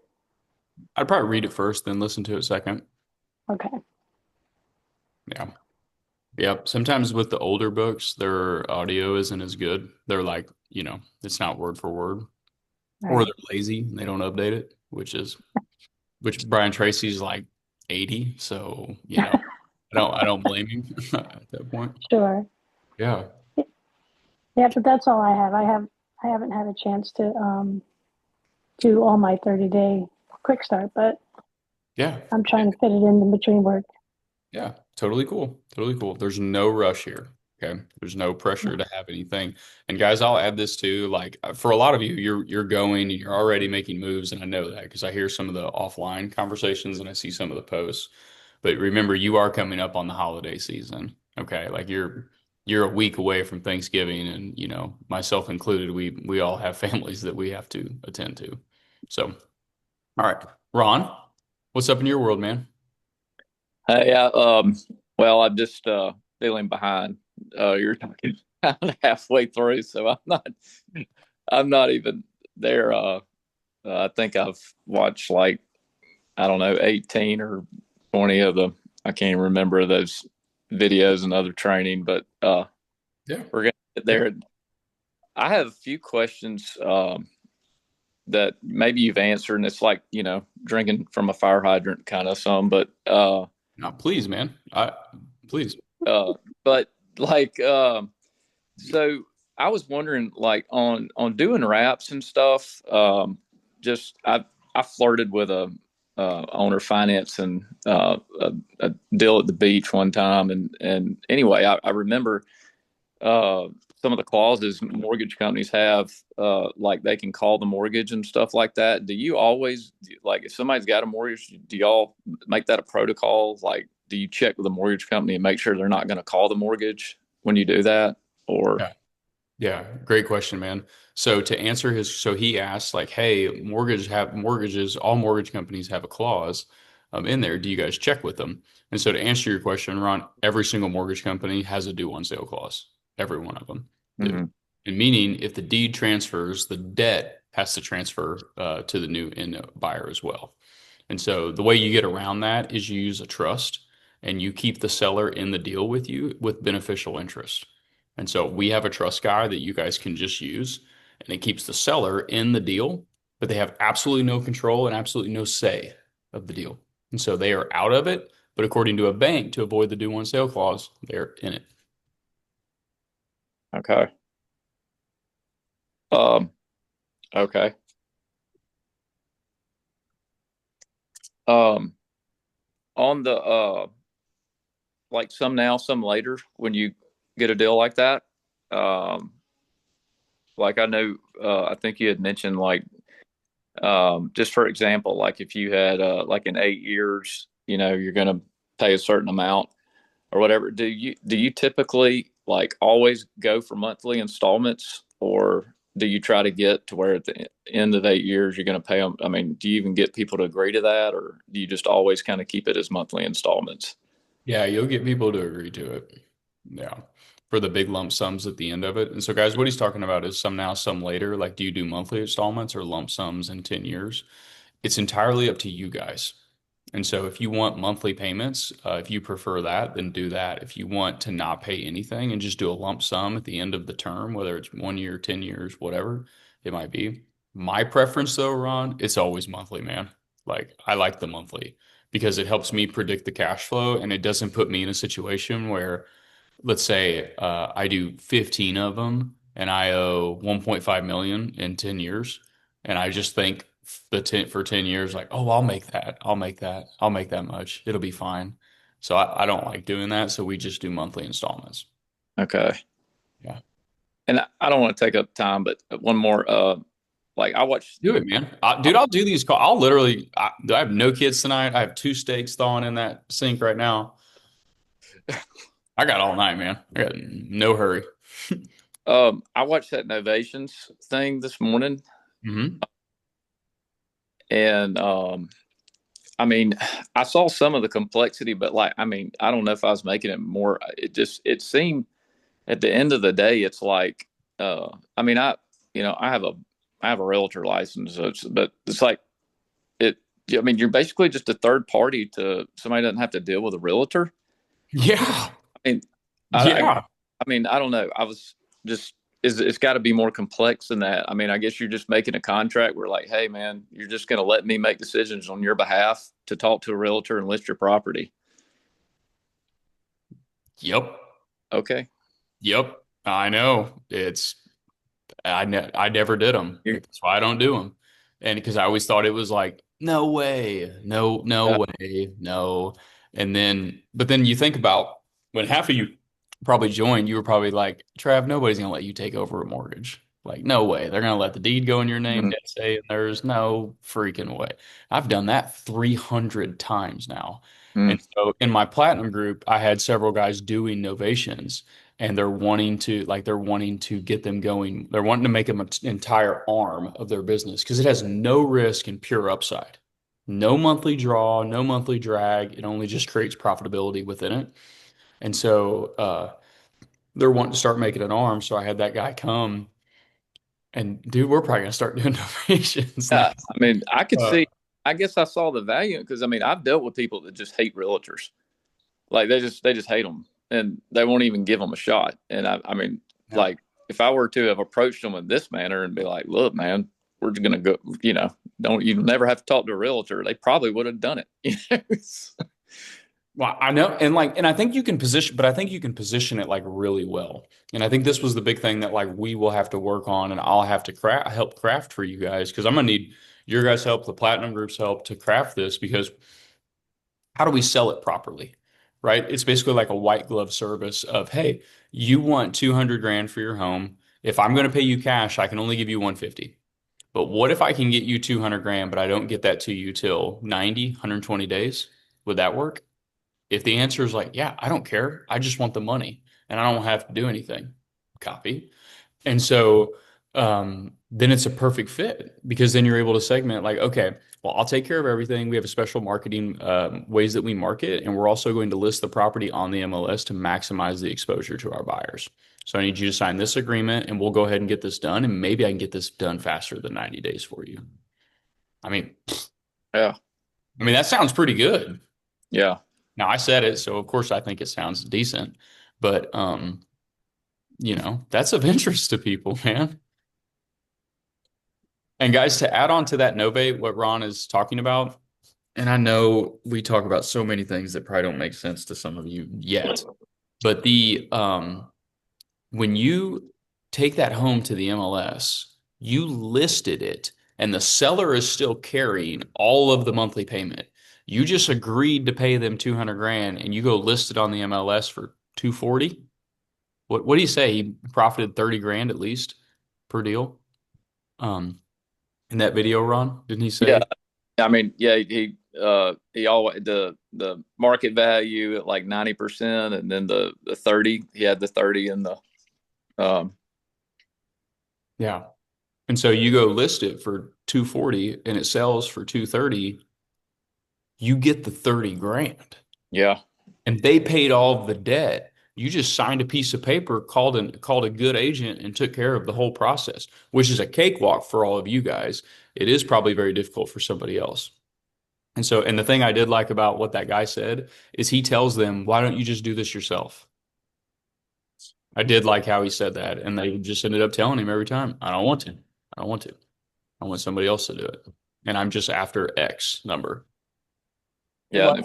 I'd probably read it first, then listen to it second. Okay. Yeah. Yep. Sometimes with the older books, their audio isn't as good. They're like, it's not word for word. Or Right. they're lazy and they don't update it, which Brian Tracy's like 80. So, I don't blame him at that point. Sure. Yeah. Yeah, but that's all I have. I haven't had a chance to do all my 30-day quick start, but Yeah. I'm trying to fit it in between work. Yeah. Totally cool. Totally cool. There's no rush here. Okay. There's no pressure to have anything. And guys, I'll add this too. Like for a lot of you, you're already making moves. And I know that because I hear some of the offline conversations and I see some of the posts. But remember, you are coming up on the holiday season. Okay. Like you're a week away from Thanksgiving and myself included, we all have families that we have to attend to. So, all right. Ron, what's up in your world, man? Yeah. Well, I'm just feeling behind. You're talking halfway through, so I'm not even there. I think I've watched like, I don't know, 18 or 20 of the, I can't even remember those videos and other training, but yeah, we're gonna get there. I have a few questions that maybe you've answered, and it's like, drinking from a fire hydrant kind of some, but no, please, man. Please. But like, so I was wondering, like, on doing wraps and stuff. Just I flirted with a owner finance and a deal at the beach one time, and anyway, I remember some of the clauses mortgage companies have, like they can call the mortgage and stuff like that. Do you always, like, if somebody's got a mortgage, do y'all make that a protocol? Like, do you check with the mortgage company and make sure they're not going to call the mortgage when you do that? Or yeah, great question, man. So to answer so he asked like, hey, all mortgage companies have a clause in there. Do you guys check with them? And so to answer your question, Ron, every single mortgage company has a due on sale clause. Every one of them. Mm-hmm. And meaning if the deed transfers, the debt has to transfer to the new buyer as well. And so the way you get around that is you use a trust and you keep the seller in the deal with you with beneficial interest. And so we have a trust guy that you guys can just use and it keeps the seller in the deal, but they have absolutely no control and absolutely no say of the deal. And so they are out of it, but according to a bank, to avoid the due on sale clause, they're in it. Okay. Okay. Um, on the like some now, some later, when you get a deal like that, um, like I know, I think you had mentioned like, just for example, like if you had like in 8 years, you're going to pay a certain amount or whatever. Do you typically like always go for monthly installments, or do you try to get to where at the end of 8 years you're going to pay them? I mean, do you even get people to agree to that, or do you just always kind of keep it as monthly installments? Yeah, you'll get people to agree to it. Yeah. For the big lump sums at the end of it. And so, guys, what he's talking about is some now, some later. Like, do you do monthly installments or lump sums in 10 years? It's entirely up to you guys. And so, if you want monthly payments, if you prefer that, then do that. If you want to not pay anything and just do a lump sum at the end of the term, whether it's 1 year, 10 years, whatever it might be. My preference, though, Ron, it's always monthly, man. Like, I like the monthly because it helps me predict the cash flow and it doesn't put me in a situation where, let's say, I do 15 of them and I owe 1.5 million in 10 years. And I just think for 10 years, like, oh, I'll make that. I'll make that. I'll make that much. It'll be fine. So I don't like doing that. So we just do monthly installments. Okay. Yeah. And I don't want to take up time, but one more. Like I watched. Do it, man. Dude, I'll do these calls. I'll literally, I have no kids tonight. I have 2 steaks thawing in that sink right now. I got all night, man. I got no hurry. I watched that Novations thing this morning, Mm-hmm. and I mean, I saw some of the complexity, but like, I mean, I don't know if I was making it more. It seemed at the end of the day, it's like, I mean, I have a realtor license, but it's like it. I mean, you're basically just a third party to somebody doesn't have to deal with a realtor. Yeah. I mean, Yeah. I mean, I don't know. I was just, it's got to be more complex than that. I mean, I guess you're just making a contract where like, hey man, you're just going to let me make decisions on your behalf to talk to a realtor and list your property. Yep. Okay. Yep. I know. I never did them. That's why I don't do them. And because I always thought it was like, no way, no way, no. But then you think about when half of you probably joined, you were probably like, Trav, nobody's gonna let you take over a mortgage. Like, no way. They're gonna let the deed go in your name, debt say, and there's no freaking way. I've done that 300 times now. And so in my platinum group, I had several guys doing novations and they're wanting to get them going. They're wanting to make them an entire arm of their business because it has no risk and pure upside. No monthly draw, no monthly drag. It only just creates profitability within it. And so they're wanting to start making an arm. So I had that guy come and dude, we're probably gonna start doing novations. Yeah, I mean, I could see. I guess I saw the value because I mean, I've dealt with people that just hate realtors. Like they just hate them and they won't even give them a shot. And I mean, like if I were to have approached them in this manner and be like, look, man, we're just gonna go, you never have to talk to a realtor. They probably would have done it. Well, I know, and I think you can position it like really well. And I think this was the big thing that like we will have to work on, and I'll have to help craft for you guys because I'm gonna need your guys' help, the Platinum Group's help to craft this because how do we sell it properly, right? It's basically like a white glove service of, hey, you want 200 grand for your home. If I'm going to pay you cash, I can only give you 150. But what if I can get you 200 grand, but I don't get that to you till 90, 120 days? Would that work? If the answer is like, yeah, I don't care. I just want the money and I don't have to do anything. Copy. And so then it's a perfect fit because then you're able to segment like, okay, well, I'll take care of everything. We have a special marketing ways that we market, and we're also going to list the property on the MLS to maximize the exposure to our buyers. So I need you to sign this agreement and we'll go ahead and get this done. And maybe I can get this done faster than 90 days for you. I mean, yeah. I mean, that sounds pretty good. Yeah. Now I said it, so of course I think it sounds decent, but that's of interest to people, man. And guys, to add on to that Novate, what Ron is talking about, and I know we talk about so many things that probably don't make sense to some of you yet, but when you take that home to the MLS, you listed it, and the seller is still carrying all of the monthly payment. You just agreed to pay them 200 grand and you go list it on the MLS for 240. What do you say? He profited 30 grand at least per deal. In that video, Ron, didn't he say? Yeah. I mean, yeah, he always the market value at like 90%, and then the 30, he had the 30 in the Yeah. And so you go list it for 240 and it sells for 230, you get the 30 grand. Yeah. And they paid all of the debt. You just signed a piece of paper, called a good agent, and took care of the whole process, which is a cakewalk for all of you guys. It is probably very difficult for somebody else. And so, and the thing I did like about what that guy said is he tells them, why don't you just do this yourself? I did like how he said that. And they just ended up telling him every time, I don't want to. I don't want to. I want somebody else to do it. And I'm just after X number. Yeah.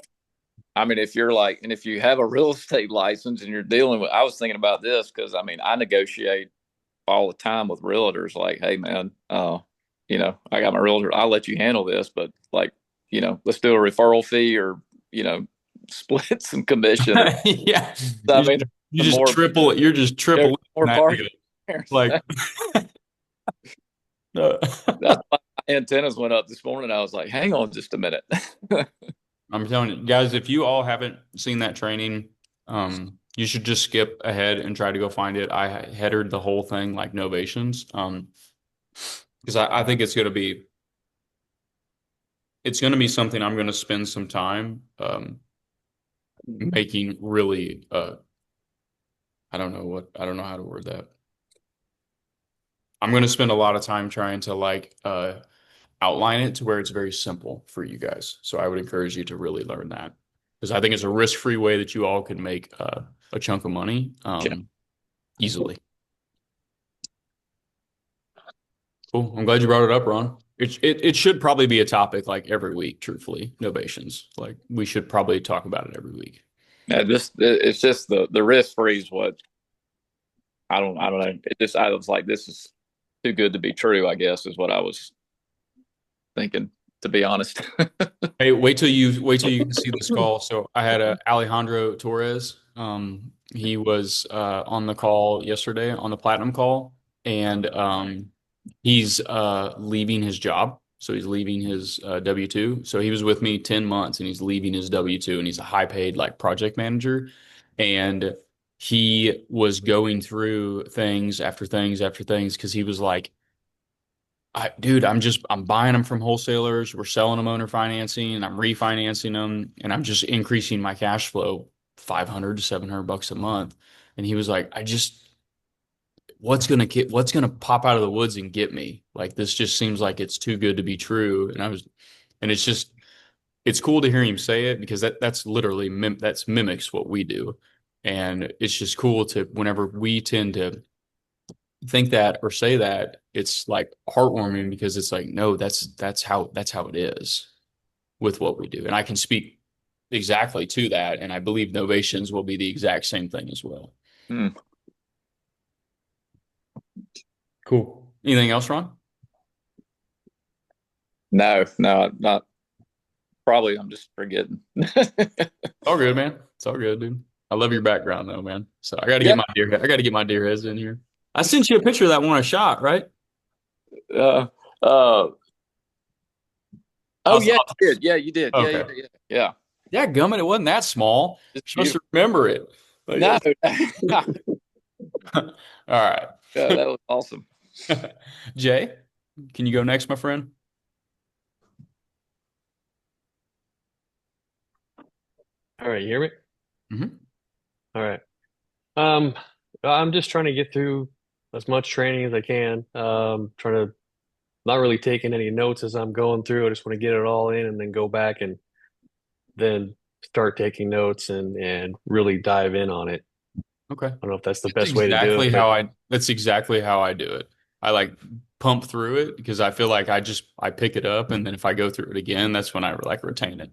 I mean, if you're like, and if you have a real estate license and you're dealing with, I was thinking about this because I mean, I negotiate all the time with realtors like, hey, man, you know, I got my realtor, I'll let you handle this, but like, you know, let's do a referral fee or, you know, split some commission. Yeah. I mean, you just triple it. You're just triple more parking. Like, no. That's why my antennas went up this morning. I was like, hang on just a minute. I'm telling you guys, if you all haven't seen that training, you should just skip ahead and try to go find it. I headered the whole thing like novations. Because I think it's going to be something I'm going to spend some time making really I don't know how to word that. I'm going to spend a lot of time trying to like outline it to where it's very simple for you guys. So I would encourage you to really learn that, because I think it's a risk-free way that you all can make a chunk of money easily. Cool. I'm glad you brought it up, Ron. It should probably be a topic like every week, truthfully. Novations. Like we should probably talk about it every week. Yeah, it's just the risk free is what I don't know. I was like, this is too good to be true, I guess, is what I was thinking, to be honest. Hey, wait till you can see this call. So I had Alejandro Torres. He was on the call yesterday on the Platinum call, and he's leaving his job. So he's leaving his W-2. So he was with me 10 months and he's leaving his W-2, and he's a high paid like project manager. And he was going through things after things after things because he was like, I'm buying them from wholesalers. We're selling them owner financing and I'm refinancing them, and I'm just increasing my cash flow $500 to $700 a month. And he was like, what's going to pop out of the woods and get me? Like, this just seems like it's too good to be true. And it's cool to hear him say it, because that's literally, that's mimics what we do. And it's just cool to, whenever we tend to think that or say that, it's like heartwarming, because it's like, no, that's how it is with what we do. And I can speak exactly to that. And I believe Novations will be the exact same thing as well. Cool. Anything else, Ron? No, not probably. I'm just forgetting. All good, man. It's all good, dude. I love your background though, man. So I got to get my deer heads in here. I sent you a picture of that one I shot, right? Oh yeah, you did. Yeah, you did. Okay. Yeah. Yeah, gummit, it wasn't that small. You're supposed to remember it. But no. All right. Yeah, that was awesome. Jay, can you go next, my friend? All right, you hear me? Mm-hmm. All right. I'm just trying to get through as much training as I can. Trying to not really taking any notes as I'm going through. I just want to get it all in and then go back and then start taking notes and really dive in on it. Okay. I don't know if that's the best way to do it. That's exactly how I do it. I like pump through it because I feel like I pick it up, and then if I go through it again, that's when I like retain it.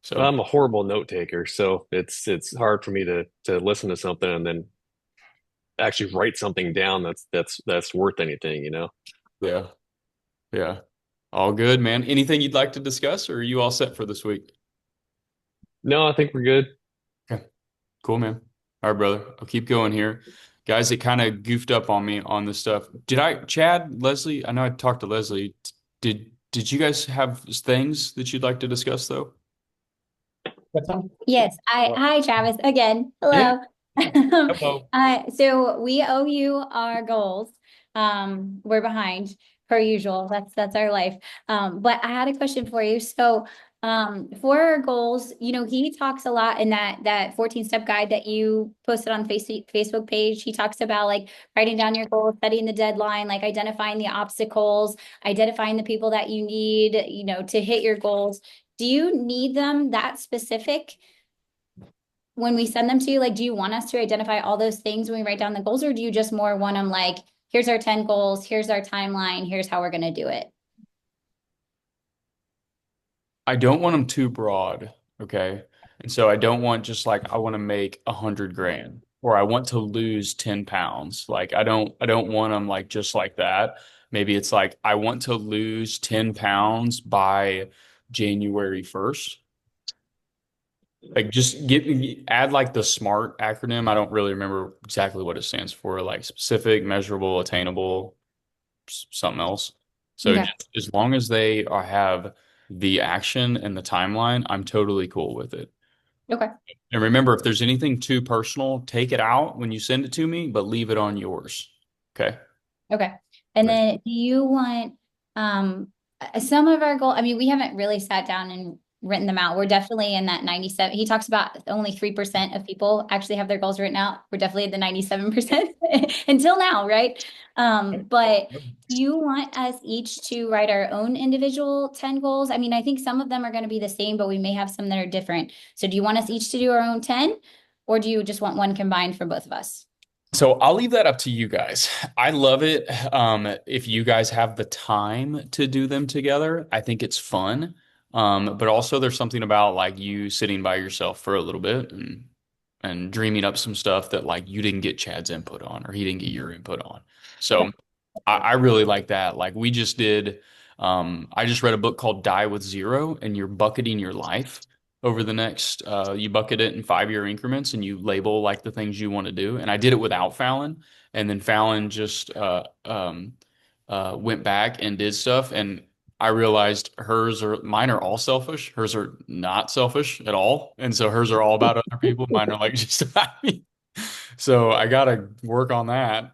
So I'm a horrible note taker, so it's hard for me to listen to something and then actually write something down that's worth anything, you know? Yeah. All good, man. Anything you'd like to discuss, or are you all set for this week? No, I think we're good. Okay. Cool, man. All right, brother. I'll keep going here. Guys, it kind of goofed up on me on this stuff. Chad, Leslie, I know I talked to Leslie. Did you guys have things that you'd like to discuss though? That's all. Yes. Hi, Travis, again. Hello. Hello. So we owe you our goals. We're behind per usual. That's our life. But I had a question for you. So, for our goals, he talks a lot in that 14-step guide that you posted on Facebook page. He talks about like writing down your goals, setting the deadline, like identifying the obstacles, identifying the people that you need, to hit your goals. Do you need them that specific when we send them to you? Like, do you want us to identify all those things when we write down the goals, or do you just more want them like, here's our 10 goals, here's our timeline, here's how we're going to do it? I don't want them too broad, okay? And so I don't want just like I want to make 100 grand or I want to lose 10 pounds. Like I don't want them like just like that. Maybe it's like I want to lose 10 pounds by January 1st. Like just add like the SMART acronym. I don't really remember exactly what it stands for, like specific, measurable, attainable, something else. So Okay. just as long as they have the action and the timeline, I'm totally cool with it. Okay. And remember, if there's anything too personal, take it out when you send it to me, but leave it on yours. Okay. Okay. And then do you want some of our goal? I mean, we haven't really sat down and written them out. We're definitely in that 97. He talks about only 3% of people actually have their goals written out. We're definitely at the 97% until now, right? But do you want us each to write our own individual 10 goals? I mean, I think some of them are going to be the same, but we may have some that are different. So do you want us each to do our own 10, or do you just want one combined for both of us? So I'll leave that up to you guys. I love it. If you guys have the time to do them together, I think it's fun. But also there's something about like you sitting by yourself for a little bit and dreaming up some stuff that like you didn't get Chad's input on or he didn't get your input on. So I really like that. Like we just did, I just read a book called Die with Zero, and you're bucketing your life over the next, you bucket it in 5-year increments and you label like the things you want to do. And I did it without Fallon. And then Fallon just went back and did stuff. And I realized mine are all selfish. Hers are not selfish at all. And so hers are all about other people. Mine are like just about me. So I gotta work on that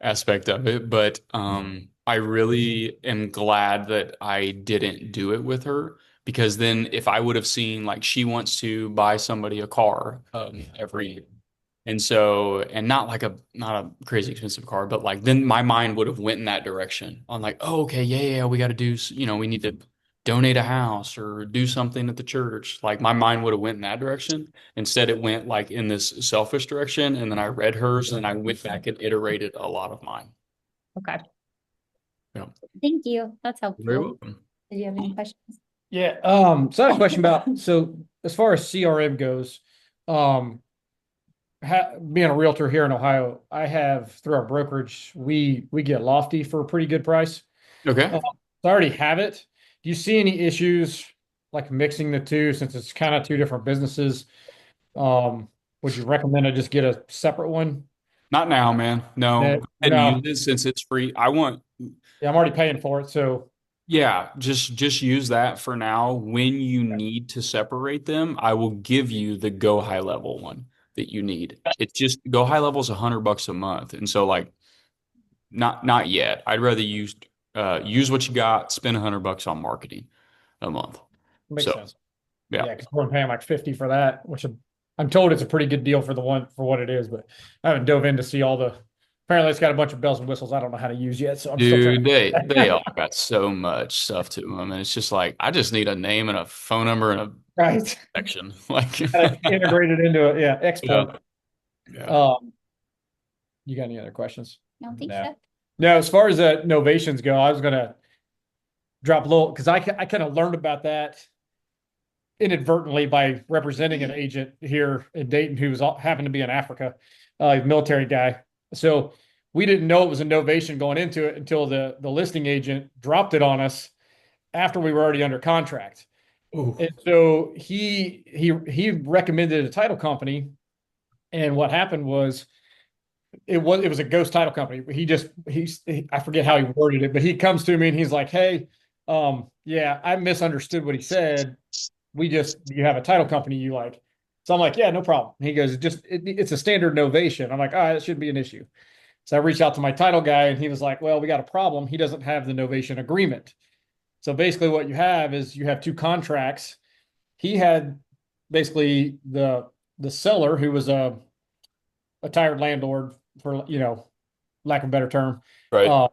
aspect of it. But I really am glad that I didn't do it with her, because then if I would have seen like she wants to buy somebody a car every and not a crazy expensive car, but like then my mind would have went in that direction on like, oh, okay, yeah, we got to do, we need to donate a house or do something at the church. Like my mind would have went in that direction. Instead, it went like in this selfish direction. And then I read hers and I went back and iterated a lot of mine. Okay. Yeah. Thank you. That's helpful. Very welcome. Did you have any questions? Yeah. So I have a question about, so as far as CRM goes, being a realtor here in Ohio, I have through our brokerage, we get Lofty for a pretty good price. Okay. So I already have it. Do you see any issues like mixing the two, since it's kind of two different businesses? Would you recommend I just get a separate one? Not now, man. No. No. Use it since it's free. Yeah, I'm already paying for it. So yeah, just use that for now. When you need to separate them, I will give you the Go High Level one that you need. It's just Go High Level is $100 a month, and so like, not yet. I'd rather use what you got, spend $100 on marketing a month. makes So, sense. yeah. Because we're paying like 50 for that, which I'm told it's a pretty good deal for what it is, but I haven't dove in to see all the. Apparently, it's got a bunch of bells and whistles I don't know how to use yet. So I'm still Dude, trying. they all got so much stuff to them, and it's just like I just need a name and a phone number and a Right. section, like integrated into it. Yeah, export. Yeah. You got any other questions? I don't think No. so. No, as far as the novations go, I was gonna drop a little because I kind of learned about that inadvertently by representing an agent here in Dayton who happened to be in Africa, a military guy. So we didn't know it was a novation going into it until the listing agent dropped it on us after we were already under contract. Ooh. And so he recommended a title company, and what happened was it was a ghost title company. I forget how he worded it, but he comes to me and he's like, "Hey, yeah, I misunderstood what he said. You have a title company you like." So I'm like, "Yeah, no problem." He goes, it's a standard novation." I'm like, "All right, that shouldn't be an issue." So I reached out to my title guy and he was like, "Well, we got a problem. He doesn't have the novation agreement." So basically what you have is you have two contracts. He had basically the seller, who was a tired landlord, for lack of a better term, Right.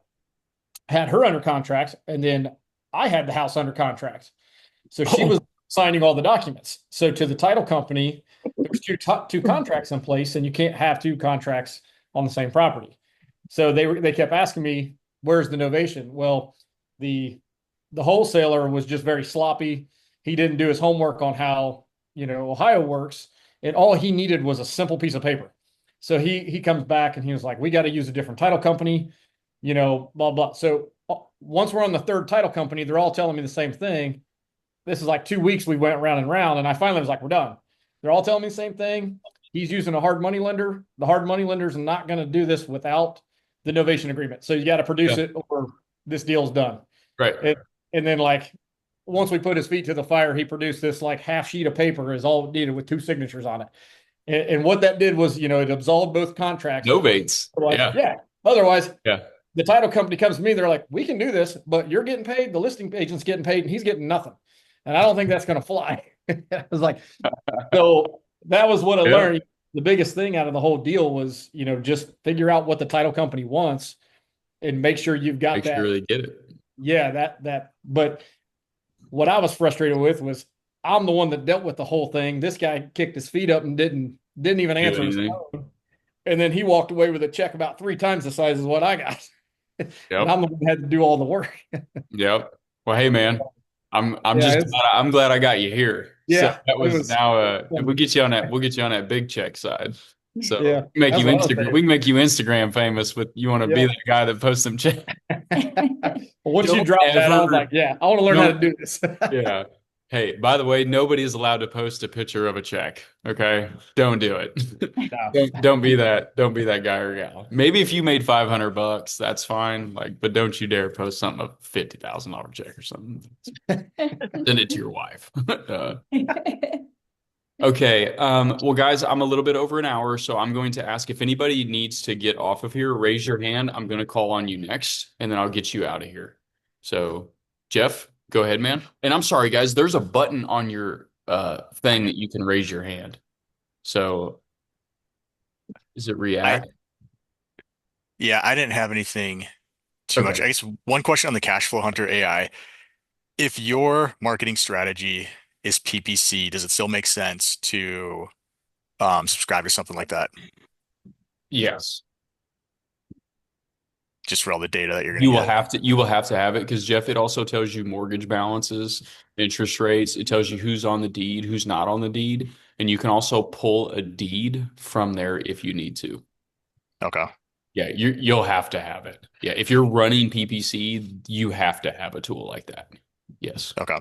had her under contract, and then I had the house under contract. So she was signing all the documents. So to the title company, there's two contracts in place, and you can't have two contracts on the same property. So they kept asking me, "Where's the novation?" Well, the wholesaler was just very sloppy. He didn't do his homework on how Ohio works, and all he needed was a simple piece of paper. So he comes back and he was like, "We got to use a different title company, blah blah." So once we're on the third title company, they're all telling me the same thing. This is like 2 weeks we went round and round, and I finally was like, "We're done." They're all telling me the same thing. He's using a hard money lender. The hard money lender's not going to do this without the novation agreement. So you got to produce it, or this deal's done. Right. And then, like, once we put his feet to the fire, he produced this like half sheet of paper is all it needed with two signatures on it. And what that did was, it absolved both contracts. Novates. Like, Yeah. yeah. Otherwise, Yeah. the title company comes to me. They're like, "We can do this, but you're getting paid. The listing agent's getting paid, and he's getting nothing." And I don't think that's going to fly. I was like, so that was what I learned. The biggest thing out of the whole deal was, just figure out what the title company wants and make sure you've got that. Make sure they get it. Yeah, but what I was frustrated with was I'm the one that dealt with the whole thing. This guy kicked his feet up and didn't even answer his phone. And then he walked away with a check about 3 times the size of what I got. Yep. And I'm the one who had to do all the work. Yep. Well, hey man, I'm glad I got you here. Yeah, So that was now we'll get you on that big check side. So Yeah, we can that's what I was saying. make you Instagram famous with you want to be Yeah. that guy that posts some checks. Once you Don't drop that, I was ever- like, yeah, I want to learn how to don't- do this. Yeah. Hey, by the way, nobody is allowed to post a picture of a check. Okay, don't do it. Don't be that. Don't be that guy or gal. Maybe if you made $500, that's fine. Like, but don't you dare post something a $50,000 check or something. Send it to your wife. Okay. Well, guys, I'm a little bit over an hour, so I'm going to ask if anybody needs to get off of here, raise your hand. I'm going to call on you next, and then I'll get you out of here. So, Jeff, go ahead, man. And I'm sorry, guys, there's a button on your thing that you can raise your hand. So, is it React? Yeah, I didn't have anything too much. Okay. I guess one question on the Cashflow Hunter AI. If your marketing strategy is PPC, does it still make sense to subscribe to something like that? Yes. Just for all the data that you're going You to will get. have to have it because Jeff, it also tells you mortgage balances, interest rates. It tells you who's on the deed, who's not on the deed, and you can also pull a deed from there if you need to. Okay. Yeah, you'll have to have it. Yeah, if you're running PPC, you have to have a tool like that. Yes. Okay.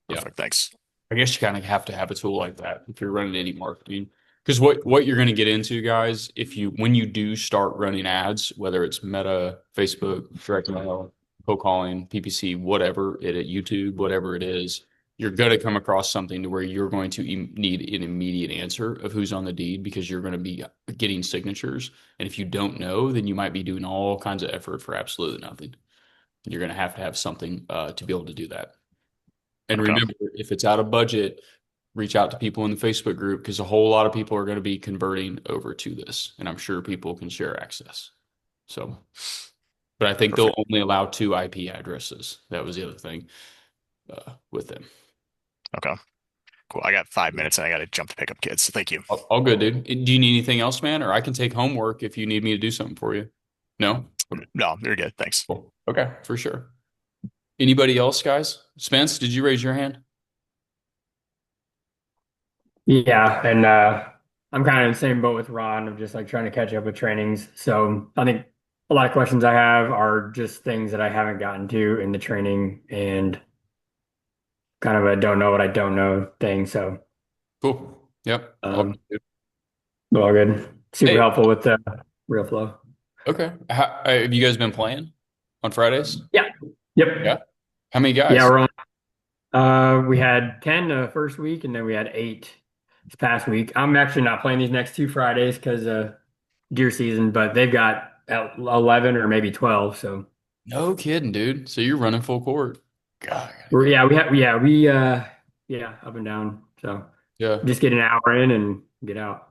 Yeah. Perfect. Thanks. I guess you kind of have to have a tool like that if you're running any marketing. Because what you're going to get into, guys, when you do start running ads, whether it's Meta, Facebook, direct mail, cold calling, PPC, whatever it at YouTube, whatever it is, you're going to come across something to where you're going to need an immediate answer of who's on the deed because you're going to be getting signatures. And if you don't know, then you might be doing all kinds of effort for absolutely nothing. You're going to have something to be able to do that. And Okay. remember, if it's out of budget, reach out to people in the Facebook group because a whole lot of people are going to be converting over to this. And I'm sure people can share access. So, but I think they'll only allow 2 IP addresses. That was the other thing with them. Okay. Cool. I got 5 minutes and I got to jump to pick up kids. So thank you. All good, dude. Do you need anything else, man? Or I can take homework if you need me to do something for you. No? No, you're good. Thanks. Cool. Okay, for sure. Anybody else, guys? Spence, did you raise your hand? Yeah, and I'm kind of in the same boat with Ron of just like trying to catch up with trainings. So I think a lot of questions I have are just things that I haven't gotten to in the training and kind of a don't know what I don't know thing. So Cool. Yep. um, all good. Super Hey, helpful with the real flow. okay. Have you guys been playing on Fridays? Yeah. Yep. Yeah. How many Yeah, guys? we're on. We had 10 the first week, and then we had 8 this past week. I'm actually not playing these next 2 Fridays because deer season, but they've got 11 or maybe 12. So No kidding, dude. So you're running full court. God. yeah, up and down. So Yeah. just get an hour in and get out.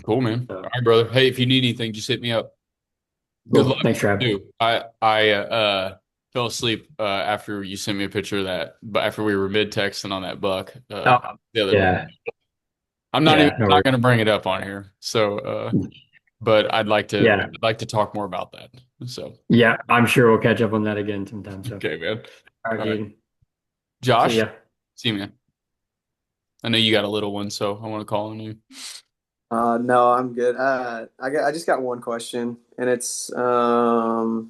Cool, man. So All right, brother. Hey, if you need anything, just hit me up. Good cool. luck. Thanks, Trav. Dude, I fell asleep after you sent me a picture of that, but after we were mid texting on that buck Oh, the other yeah. day. I'm not even No not worries. going to bring it up on here. So but I'd like Yeah. to talk more about that. So Yeah, I'm sure we'll catch up on that again sometime. So okay, man. all right, All right. dude. Josh, See ya. see you, man. I know you got a little one, so I want to call on you. No, I'm good. I just got one question, and it's over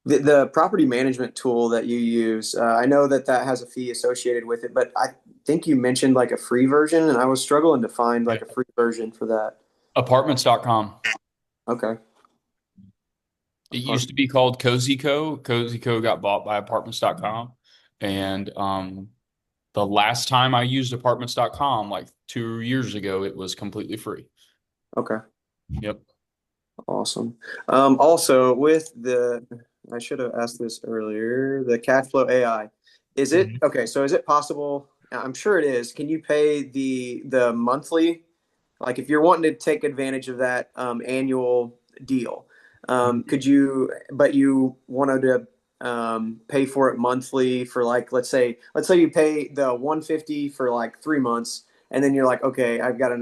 the property management tool that you use. I know that has a fee associated with it, but I think you mentioned like a free version, and I was struggling to find like a free version for that. Apartments.com. Okay. It used to be called CozyCo. CozyCo got bought by Apartments.com. And the last time I used Apartments.com, like 2 years ago, it was completely free. Okay. Yep. Awesome. Also with I should have asked this earlier, the Cashflow AI. Is it okay? So is it possible? I'm sure it is. Can you pay the monthly? Like if you're wanting to take advantage of that annual deal, could you? But you wanted to pay for it monthly for like let's say you pay the 150 for like 3 months, and then you're like, okay, I got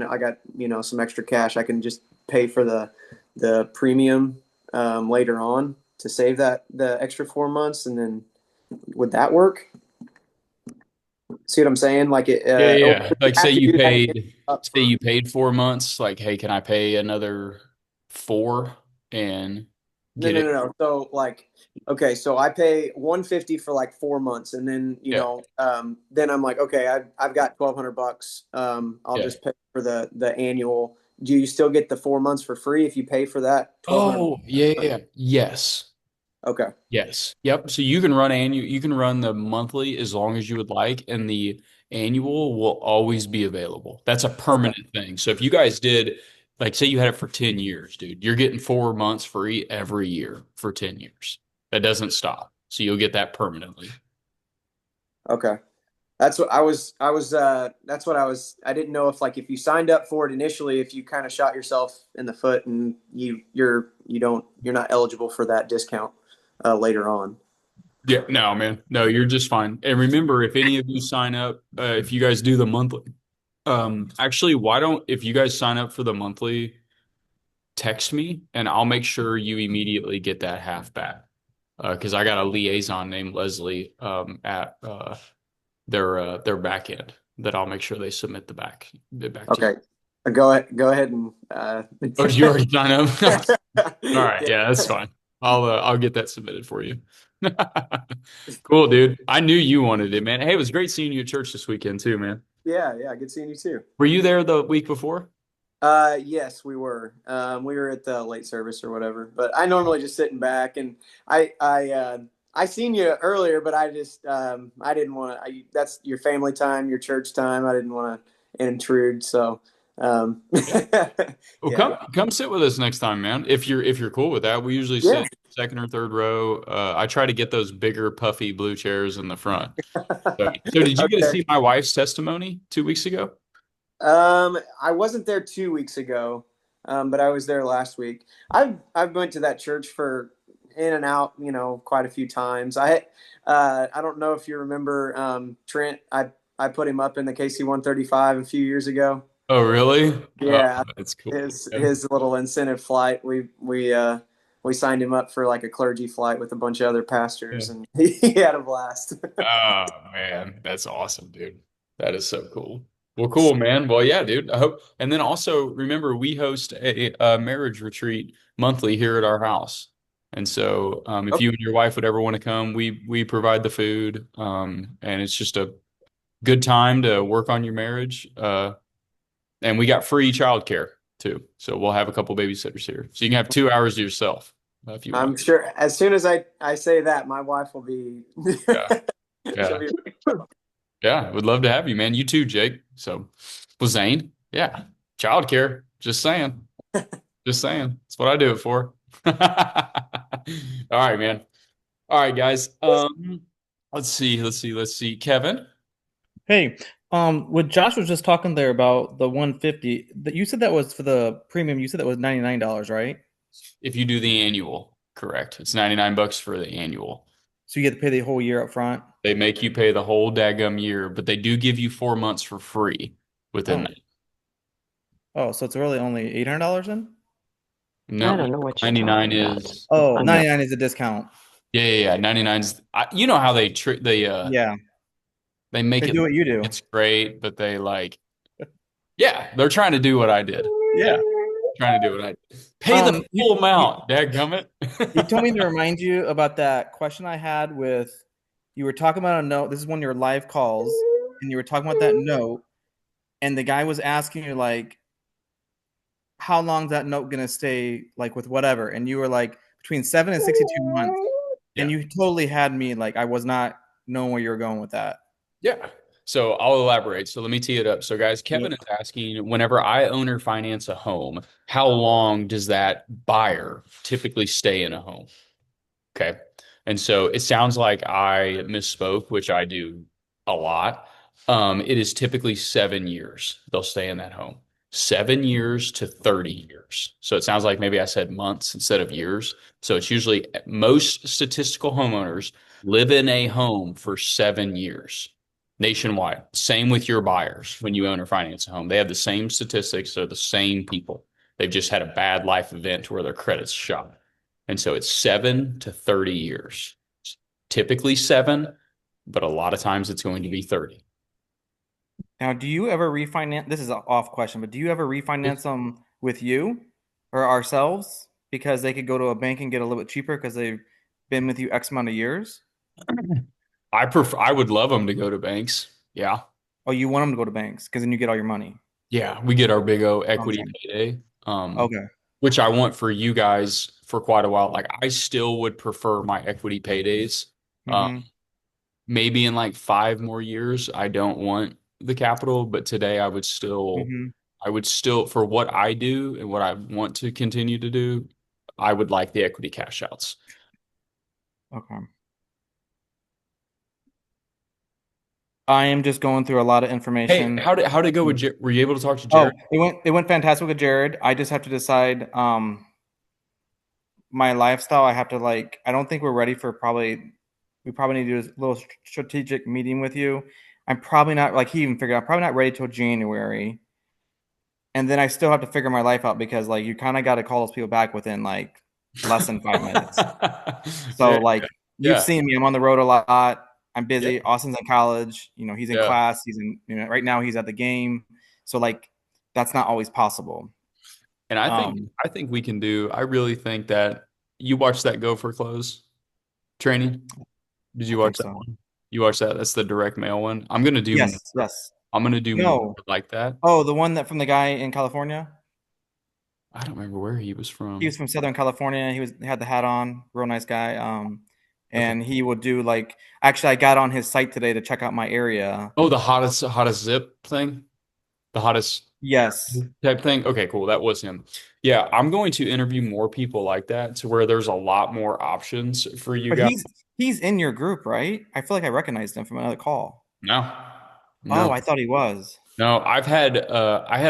some extra cash. I can just pay for the premium later on to save the extra 4 months, and then would that work? See what I'm saying? Like it. Yeah. Like say you you paid 4 months. Like, hey, can I pay another 4 and No, get no, it? no, no. So like, okay, so I pay 150 for like 4 months, and then then I'm like, okay, I've got $1,200. I'll just pay for the annual. Do you still get the 4 months for free if you pay for that 1,200? Oh, yeah. Yes. Okay. Yes. Yep. So you can run the monthly as long as you would like, and the annual will always be available. That's a permanent thing. So if you guys did, like, say you had it for 10 years, dude, you're getting 4 months free every year for 10 years. That doesn't stop. So you'll get that permanently. Okay. That's what I was. I didn't know if like if you signed up for it initially, if you kind of shot yourself in the foot and you're not eligible for that discount later on. Yeah, no, man. No, you're just fine. And remember, if any of you sign up, if you guys do the monthly, actually, if you guys sign up for the monthly, text me and I'll make sure you immediately get that half back. Because I got a liaison named Leslie at their back end that I'll make sure they submit the back to Okay. you. Go ahead and Oh, did you already sign up? All right, yeah, that's fine. I'll get that submitted for you. Cool, dude. I knew you wanted it, man. Hey, it was great seeing you at church this weekend too, man. Yeah, good seeing you too. Were you there the week before? Yes, we were. We were at the late service or whatever. But I normally just sitting back, and I seen you earlier, but I just I didn't want to. That's your family time, your church time. I didn't want to intrude, so. Well, come sit with us next time, man. If you're cool with that, we usually sit second or third row. I try to get those bigger, puffy blue chairs in the front. So did you get to see my wife's testimony 2 weeks ago? I wasn't there 2 weeks ago, but I was there last week. I've went to that church for in and out, quite a few times. I don't know if you remember Trent. I put him up in the KC 135 a few years ago. Oh, really? Yeah, oh, that's cool. His little incentive flight. We signed him up for like a clergy flight with a bunch of other pastors, and he had a blast. Oh man, that's awesome, dude. That is so cool. Well, cool, man. Well, yeah, dude. I hope. And then also remember, we host a marriage retreat monthly here at our house, And so if you and your wife would ever want to come, we provide the food. And it's just a good time to work on your marriage. And we got free childcare too. So we'll have a couple babysitters here. So you can have 2 hours to yourself if you want. I'm sure as soon as I say that, my wife will be. Yeah. She'll be. Yeah, would love to have you, man. You too, Jake. So, well, Zane, yeah, childcare. Just saying. Just saying. That's what I do it for. All right, man. All right, guys. Let's see. Kevin. Hey, what Josh was just talking there about the 150, that you said that was for the premium, you said that was $99, right? If you do the annual, correct. It's $99 for the annual. So you get to pay the whole year up front? They make you pay the whole daggum year, but they do give you 4 months for free within that. Oh, so it's really only $800 then? No, I don't know what you're 99 talking about. is. Oh, 99 is a discount. Yeah. 99 is. You know how they trick Yeah. They make They it. do what you do. It's great, but they yeah, they're trying to do what I did. Yeah. Trying to do what I did. Pay the full amount, dadgummit. You told me to remind you about that question I had with, you were talking about a note. This is one of your live calls, and you were talking about that note, and the guy was asking you, like, how long's that note going to stay, like, with whatever? And you were like, between 7 and 62 months. And you totally had me, like, I was not knowing where you were going with that. Yeah. So I'll elaborate. So let me tee it up. So guys, Kevin is asking, whenever I own or finance a home, how long does that buyer typically stay in a home? Okay. And so it sounds like I misspoke, which I do a lot. It is typically 7 years they'll stay in that home. 7 years to 30 years. So it sounds like maybe I said months instead of years. So it's usually most statistical homeowners live in a home for 7 years nationwide. Same with your buyers when you own or finance a home. They have the same statistics. They're the same people. They've just had a bad life event where their credit's shot. And so it's 7 to 30 years. Typically 7, but a lot of times it's going to be 30. Now, do you ever refinance? This is an off question, but do you ever refinance them with you or ourselves? Because they could go to a bank and get a little bit cheaper because they've been with you X amount of years? I would love them to go to banks. Yeah. Oh, you want them to go to banks because then you get all your money. Yeah, we get our big O equity payday. Okay. Which I want for you guys for quite a while. Like I still would prefer my equity paydays. Maybe in like 5 more years, I don't want the capital, but today I would still for what I do and what I want to continue to do, I would like the equity cash outs. Okay. I am just going through a lot of information. Hey, how'd it go with Jared? Were you able to talk to Jared? Oh, it went fantastic with Jared. I just have to decide my lifestyle. I have to I don't think we're ready for we probably need to do a little strategic meeting with you. I'm probably not, like he even figured out, I'm probably not ready till January. And then I still have to figure my life out because you kind of got to call those people back within less than 5 minutes. So you've seen me, I'm on the road a lot. I'm busy. Yeah. Austin's in college, he's in class. He's in, right now he's at the game. So that's not always possible. And I think we can do, I really think that you watched that Go for Close training. Did you watch that one? You watched that? That's the direct mail one. I'm going to do yes. I'm going to do more like that. Oh, the one that from the guy in California? I don't remember where he was from. He was from Southern California. He had the hat on, real nice guy. And he would do actually I got on his site today to check out my area. Oh, the hottest zip thing? The hottest type thing? Okay, cool. That was him. Yeah, I'm going to interview more people like that to where there's a lot more options for you guys. He's in your group, right? I feel like I recognized him from another call. No. Oh, I thought he was. No, I had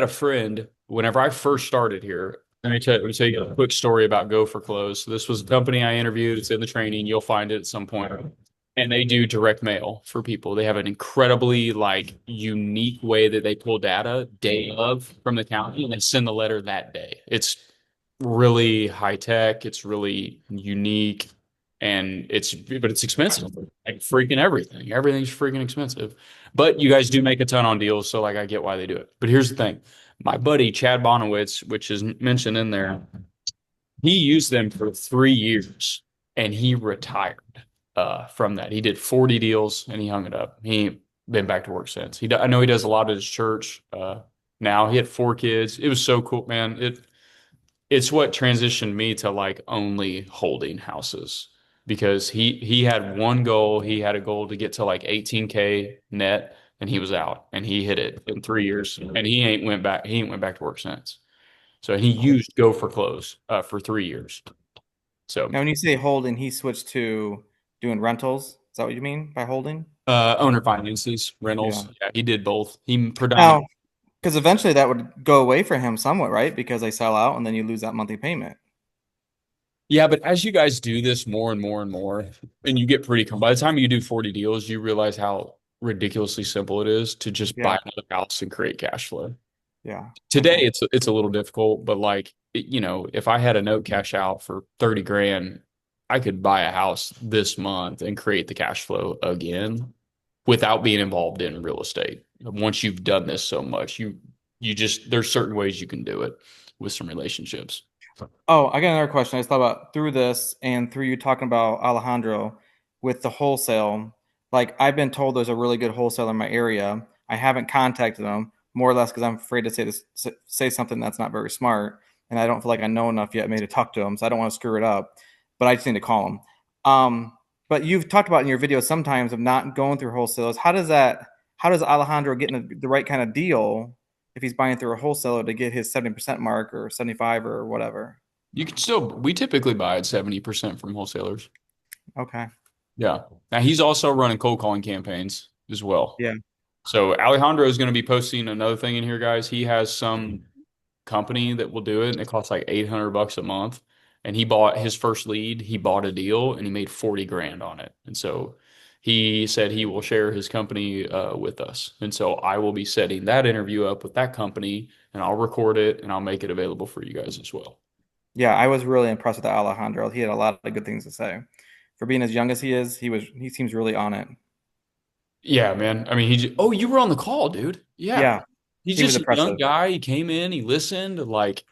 a friend whenever I first started here. Let me tell you a quick story about Go for Close. So this was a company I interviewed. It's in the training. You'll find it at some point. And they do direct mail for people. They have an incredibly unique way that they pull data day of from the county and they send the letter that day. It's really high tech. It's really unique. And it's expensive, freaking everything. Everything's freaking expensive. But you guys do make a ton on deals, so I get why they do it. But here's the thing. My buddy Chad Bonowitz, which is mentioned in there, he used them for 3 years and he retired from that. He did 40 deals and he hung it up. He ain't been back to work since. I know he does a lot at his church now. He had 4 kids. It was so cool, man. It's what transitioned me to like only holding houses because he had one goal. He had a goal to get to like 18K net and he was out and he hit it in 3 years and he ain't went back to work since. So he used Go for Close for 3 years. So Now, when you say holding, he switched to doing rentals. Is that what you mean by holding? owner finances, rentals. Yeah, he did both. He Now, predominantly. because eventually that would go away for him somewhat, right? Because they sell out and then you lose that monthly payment. Yeah, but as you guys do this more and more and more, and you get pretty by the time you do 40 deals, you realize how ridiculously simple it is to just buy another house and create cash flow. Yeah. Today it's a little difficult, but like if I had a note cash out for 30 grand, I could buy a house this month and create the cash flow again without being involved in real estate. Once you've done this so much, you just there's certain ways you can do it with some relationships. Oh, I got another question. I just thought about through this and through you talking about Alejandro with the wholesale. Like I've been told there's a really good wholesaler in my area. I haven't contacted them more or less because I'm afraid to say something that's not very smart, and I don't feel like I know enough yet maybe to talk to them, so I don't want to screw it up. But I just need to call them. But you've talked about in your videos sometimes of not going through wholesalers. How does Alejandro get in the right kind of deal if he's buying through a wholesaler to get his 70% mark or 75 or whatever? We typically buy at 70% from wholesalers. Okay. Yeah. Now he's also running cold calling campaigns as well. Yeah. So Alejandro is going to be posting another thing in here, guys. He has some company that will do it, and it costs like $800 a month. And he bought his first lead. He bought a deal, and he made 40 grand on it. And so he said he will share his company with us. And so I will be setting that interview up with that company, and I'll record it, and I'll make it available for you guys as well. Yeah, I was really impressed with Alejandro. He had a lot of good things to say. For being as young as he is, he seems really on it. Yeah, man. I mean, you were on the call, dude. Yeah. Yeah. He's He was just a young impressive. guy. He came in, he listened, like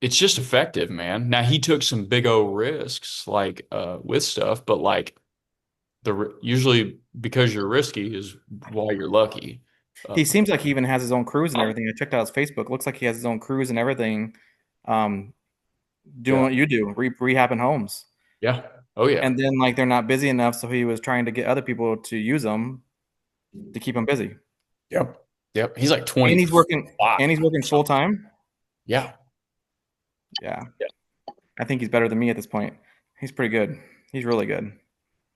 it's just effective, man. Now he took some big O risks, like with stuff, but like usually because you're risky is why you're lucky. He seems like he even has his own crews and everything. I checked out his Facebook. Looks like he has his own crews and everything. Doing what you do, rehabbing homes. Yeah. Oh yeah. And then like they're not busy enough, so he was trying to get other people to use them to keep them busy. Yep. Yep. He's like 20. And he's working full time. Yeah. Yeah. I think he's better than me at this point. He's pretty good. He's really good.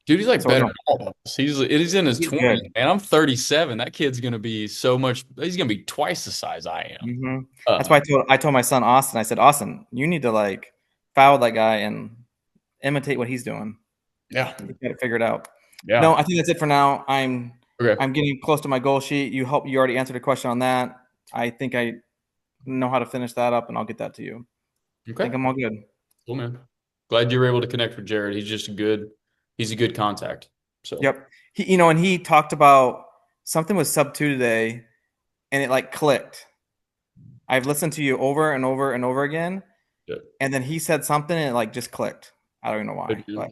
Dude, he's like So better no. than all of us. He's in his He's 20s, good. man. I'm 37. That kid's gonna be he's gonna be twice the size I am. Mhm. That's why I told my son Austin. I said, Austin, you need to like follow that guy and imitate what he's doing. Yeah. You got it figured out. Yeah. No, I think that's it for now. Okay. I'm getting close to my goal sheet. You already answered a question on that. I think I know how to finish that up, and I'll get that to you. Okay. I think I'm all good. Cool, man. Glad you were able to connect with Jared. He's a good contact. So Yep. And he talked about something with sub 2 today, and it like clicked. I've listened to you over and over and over again. Good. And then he said something and it like just clicked. I don't even know why.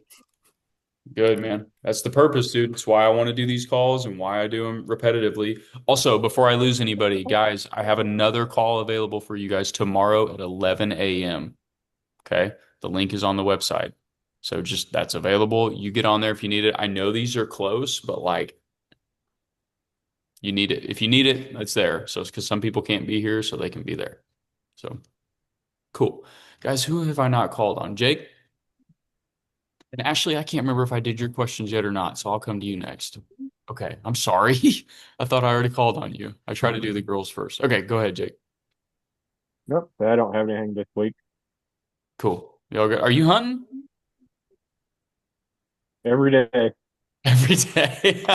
Good, man. That's the purpose, dude. That's why I want to do these calls and why I do them repetitively. Also, before I lose anybody, guys, I have another call available for you guys tomorrow at 11 a.m. Okay. The link is on the website. So that's available. You get on there if you need it. I know these are close, but like you need it. If you need it, it's there. So it's because some people can't be here, so they can be there. So cool. Guys, who have I not called on? Jake? And Ashley, I can't remember if I did your questions yet or not, so I'll come to you next. Okay, I'm sorry. I thought I already called on you. I try to do the girls first. Okay, go ahead, Jake. Nope, I don't have anything this week. Cool. Y'all are you hunting? Every day. Every day.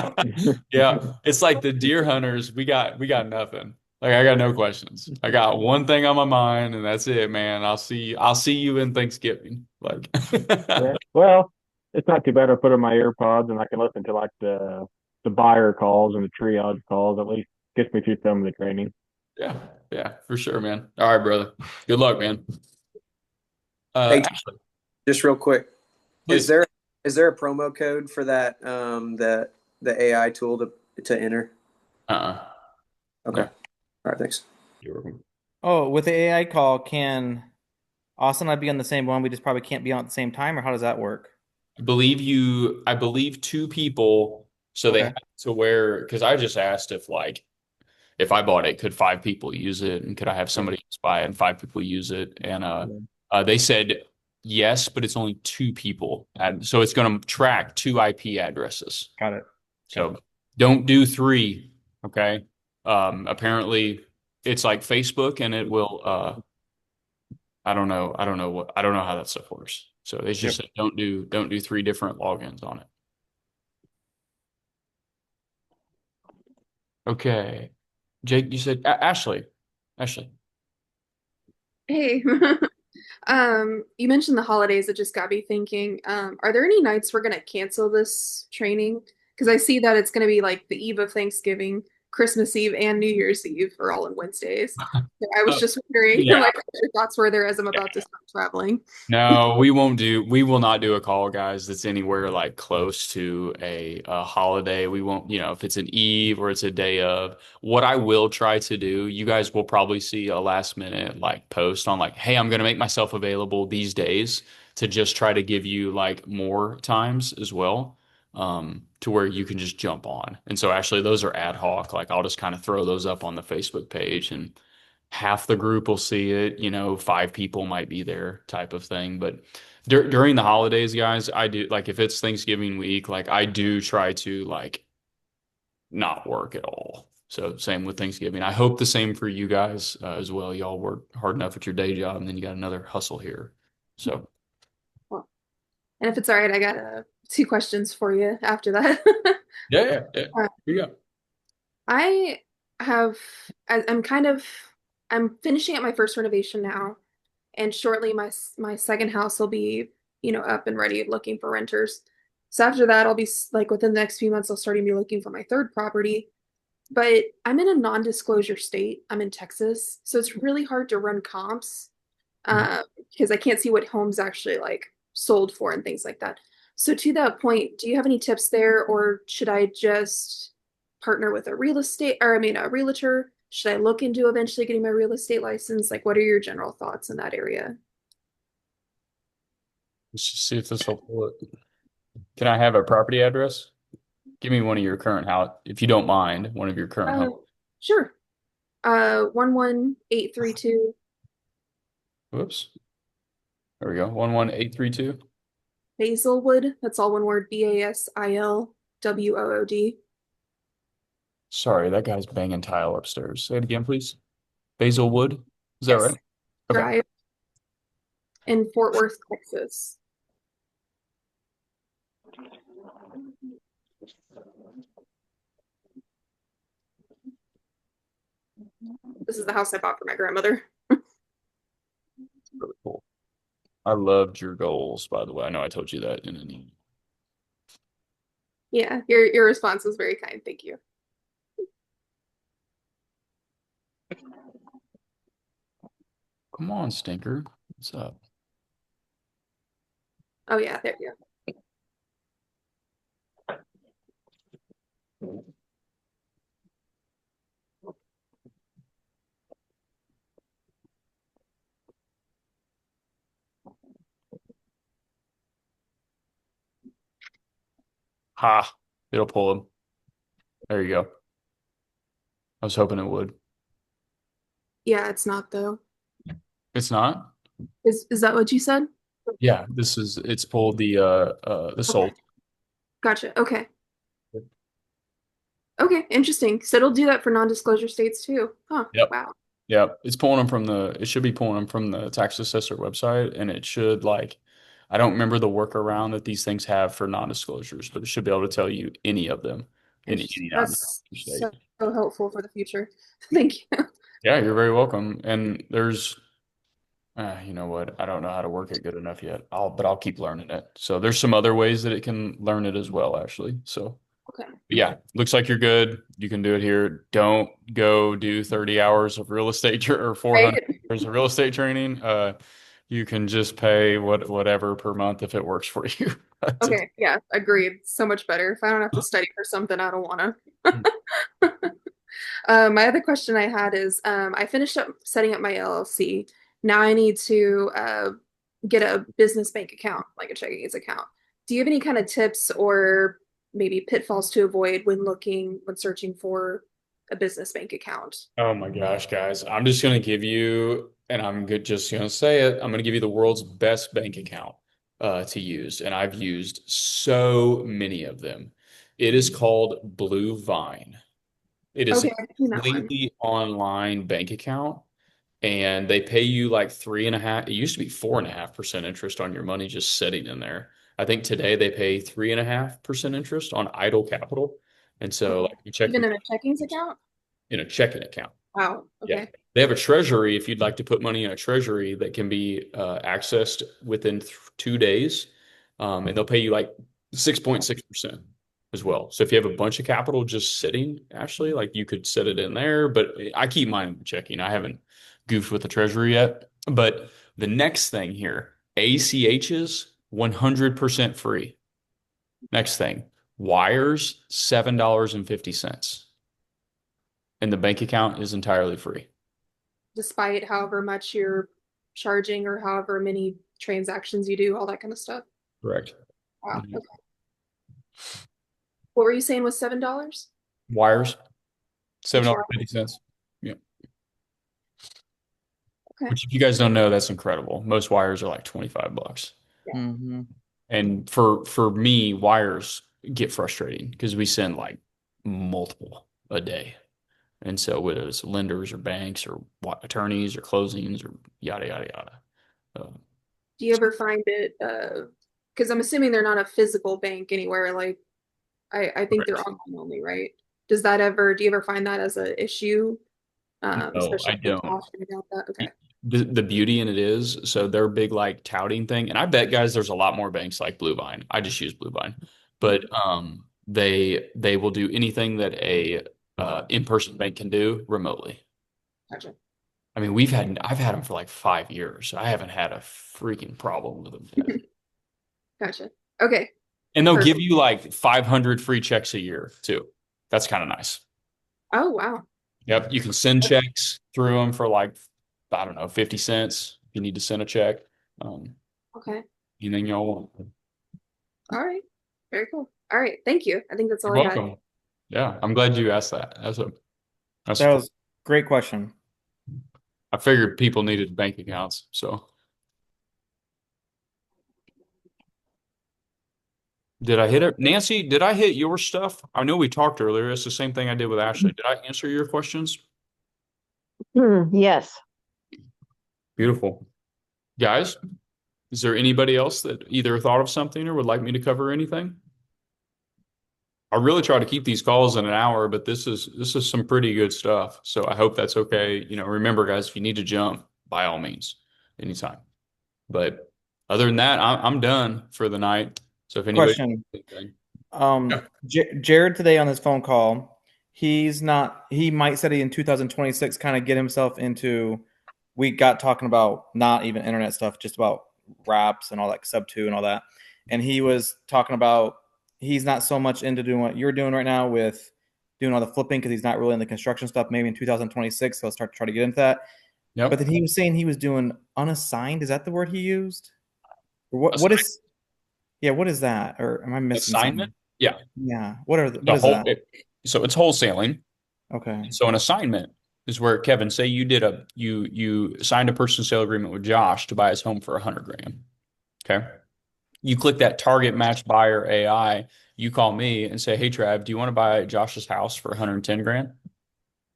Yeah. It's like the deer hunters, we got nothing. Like I got no questions. I got one thing on my mind and that's it, man. I'll see you in Thanksgiving. Like Yeah, well, it's not too bad. I put on my AirPods and I can listen to like the buyer calls and the triage calls. At least gets me through some of the training. Yeah, yeah, for sure, man. All right, brother. Good luck, man. Hey, Ashley, just real quick, is please. there a promo code for that the AI tool to enter? Okay. No, All right, thanks. you're welcome. Oh, with the AI call, can Austin and I be on the same one? We just probably can't be on at the same time, or how does that work? I believe two people, so they Okay. have to wear, because I just asked if like if I bought it, could five people use it, and could I have somebody else buy it and five people use it? And they said yes, but it's only two people, and so it's going to track two IP addresses. Got it. So don't do three, okay? Apparently it's like Facebook, and it will. I don't know. I don't know how that stuff works. So they just said don't do three different logins on it. Okay. Jake, you said Ashley. Ashley. Hey, you mentioned the holidays. It just got me thinking, are there any nights we're gonna cancel this training? Because I see that it's gonna be like the eve of Thanksgiving, Christmas Eve, and New Year's Eve are all on Wednesdays. So I was just wondering, Yeah. like, what your thoughts were there as I'm about to start traveling. No, we will not do a call, guys, that's anywhere like close to a holiday. We won't, if it's an eve or it's a day of. What I will try to do, you guys will probably see a last minute like post on like, hey, I'm gonna make myself available these days to just try to give you like more times as well. To where you can just jump on. And so actually those are ad hoc. Like I'll just kind of throw those up on the Facebook page and half the group will see it, five people might be there type of thing. But during the holidays, guys, I do like if it's Thanksgiving week, like I do try to like not work at all. So same with Thanksgiving. I hope the same for you guys as well. Y'all work hard enough at your day job and then you got another hustle here. So Well, and if it's all right, I got two questions for you after that. yeah. Here you go. I have, I'm kind of, I'm finishing up my first renovation now, and shortly my second house will be, up and ready, looking for renters. So after that, I'll be like within the next few months, I'll start to be looking for my third property. But I'm in a non-disclosure state. I'm in Texas, so it's really hard to run comps because I can't see what homes actually like sold for and things like that. So to that point, do you have any tips there, or should I just partner with a real estate, or I mean a realtor? Should I look into eventually getting my real estate license? Like, what are your general thoughts in that area? Let's just see if this will pull it. Can I have a property address? Give me one of your current house, if you don't mind, one of your current homes. Sure. 11832 Whoops. There we go. 11832. Basilwood. That's all one word. Basilwood. Sorry, that guy's banging tile upstairs. Say it again, please. Basilwood. Is that right? Okay. Drive in Fort Worth, Texas. This is the house I bought for my grandmother. Really cool. I loved your goals, by the way. I know I told you that in an email. Yeah, your response was very kind. Thank you. Come on, stinker. What's up? Oh yeah, there you go. Ha. It'll pull him. There you go. I was hoping it would. Yeah, it's not though. It's not? Is that what you said? Yeah, it's pulled the sold. Gotcha. Okay. Okay, interesting. So it'll do that for non-disclosure states too. Huh. Yep. Wow. Yep. It should be pulling them from the tax assessor website, and it should I don't remember the workaround that these things have for non-disclosures, but it should be able to tell you any of them in any That's non-disclosure state. so helpful for the future. Thank you. Yeah, you're very welcome. And there's, you know what? I don't know how to work it good enough yet. But I'll keep learning it. So there's some other ways that it can learn it as well, actually. So Okay. Yeah, looks like you're good. You can do it here. Don't go do 30 hours of real estate or 400 Right. hours of real estate training. You can just pay whatever per month if it works for you. Okay. Yeah. Agreed. So much better. If I don't have to study for something, I don't want to. My other question I had is I finished up setting up my LLC. Now I need to get a business bank account, like a checking account. Do you have any kind of tips or maybe pitfalls to avoid when searching for a business bank account? Oh my gosh, guys. I'm just going to give you, and just going to say it, I'm going to give you the world's best bank account to use. And I've used so many of them. It is called Blue Vine. It is a Okay, I've seen that one. completely online bank account, and they pay you like 3.5%. It used to be 4.5% interest on your money just sitting in there. I think today they pay 3.5% interest on idle capital. And so like you check Even in a checkings account? in a checking account. Wow. Yeah. Okay. They have a treasury if you'd like to put money in a treasury that can be accessed within 2 days. And they'll pay you like 6.6% as well. So if you have a bunch of capital just sitting, actually, like you could set it in there. But I keep mine checking. I haven't goofed with the treasury yet. But the next thing here, ACHs, 100% free. Next thing, wires, $7.50. And the bank account is entirely free. Despite however much you're charging or however many transactions you do, all that kind of stuff. Correct. Wow. Mhm. Okay. What were you saying was $7? Wires, $7.50. Yeah. Okay. Which if you guys don't know, that's incredible. Most wires are like $25. Mhm. And for me, wires get frustrating because we send like multiple a day. And so whether it's lenders or banks or attorneys or closings or yada yada yada. Do you ever find it, because I'm assuming they're not a physical bank anywhere, like I think they're online only, right? Do you ever find that as an issue? No, Especially I if you're don't. talking about that. Okay. The beauty in it is, so their big like touting thing, and I bet guys there's a lot more banks like Bluevine. I just use Bluevine, but they will do anything that a in-person bank can do remotely. Gotcha. I mean, I've had them for like 5 years. I haven't had a freaking problem with them yet. Gotcha. Okay. And they'll give Perfect. you like 500 free checks a year too. That's kind of nice. Oh, wow. Yep, you can send checks through them for like, I don't know, 50 cents if you need to send a check. Okay. Anything y'all want. All right. Very cool. All right. Thank you. I think that's all You're I had. welcome. Yeah, I'm glad you asked that. That's That was great question. I figured people needed bank accounts, so. Did I hit it? Nancy, did I hit your stuff? I know we talked earlier. It's the same thing I did with Ashley. Did I answer your questions? Yes. Beautiful. Guys, is there anybody else that either thought of something or would like me to cover anything? I really try to keep these calls in an hour, but this is some pretty good stuff. So I hope that's okay. Remember, guys, if you need to jump, by all means, anytime. But other than that, I'm done for the night. So if anybody Question. Jared today on his phone call, he might study in 2026, kind of get himself into, we got talking about not even internet stuff, just about wraps and all that, sub2 and all that. And he was talking about he's not so much into doing what you're doing right now with doing all the flipping because he's not really in the construction stuff. Maybe in 2026, he'll start to try to get into that. Yep. But then he was saying he was doing unassigned. Is that the word he used? What is? Yeah, what is that? Or am I missing assignment? something? Yeah. Yeah. What is that? So it's wholesaling. Okay. So an assignment is where, Kevin, say you signed a purchase and sale agreement with Josh to buy his home for $100,000. Okay. You click that target match buyer AI, you call me and say, hey, Trav, do you want to buy Josh's house for $110,000?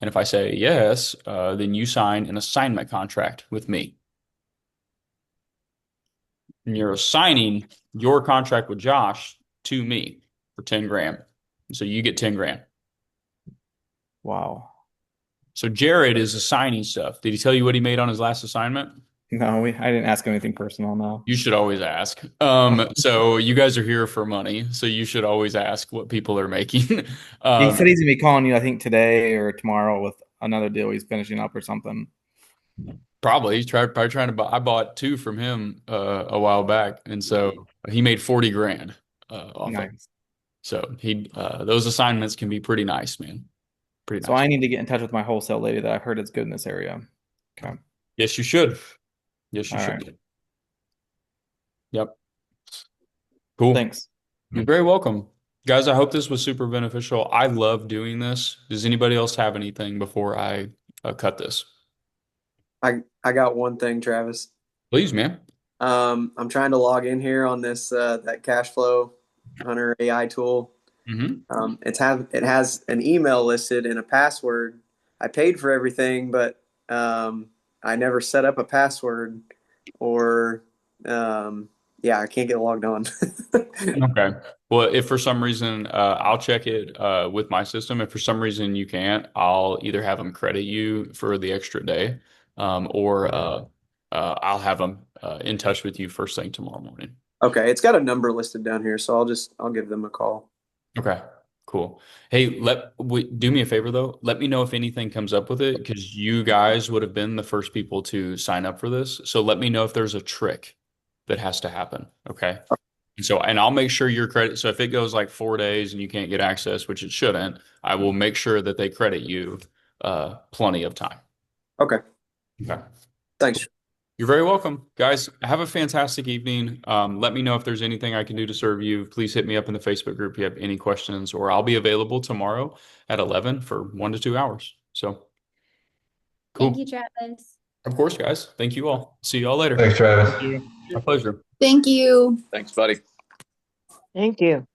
And if I say yes, then you sign an assignment contract with me. And you're assigning your contract with Josh to me for $10,000. So you get $10,000. Wow. So Jared is assigning stuff. Did he tell you what he made on his last assignment? No, I didn't ask him anything personal. No. You should always ask. So you guys are here for money, so you should always ask what people are making. He said he's gonna be calling you, I think, today or tomorrow with another deal he's finishing up or something. Probably probably trying to buy. I bought two from him a while back, and so he made 40 grand off of it. Nice. So those assignments can be pretty nice, man. Pretty So nice. I need to get in touch with my wholesale lady that I've heard is good in this area. Okay. Yes, you should. Yes, you All should. right. Yep. Cool. Thanks. You're very welcome. Guys, I hope this was super beneficial. I love doing this. Does anybody else have anything before I cut this? I got one thing, Travis. Please, man. I'm trying to log in here on this that Cashflow Hunter AI tool. It has an email listed and a password. I paid for everything, but I never set up a password, or I can't get logged on. Okay. Well, if for some reason I'll check it with my system. If for some reason you can't, I'll either have them credit you for the extra day, or I'll have them in touch with you first thing tomorrow morning. Okay, it's got a number listed down here, so I'll give them a call. Okay, cool. Hey, do me a favor though. Let me know if anything comes up with it, because you guys would have been the first people to sign up for this. So let me know if there's a trick that has to happen. Okay. And I'll make sure your credit. So if it goes like 4 days and you can't get access, which it shouldn't, I will make sure that they credit you plenty of time. Okay. Okay. Thanks. You're very welcome. Guys, have a fantastic evening. Let me know if there's anything I can do to serve you. Please hit me up in the Facebook group if you have any questions, or I'll be available tomorrow at 11 for 1 to 2 hours. So cool. Thank you, Travis. Of course, guys. Thank you all. See you all later. Thanks, Travis. My pleasure. Thank you. Thanks, buddy. Thank you.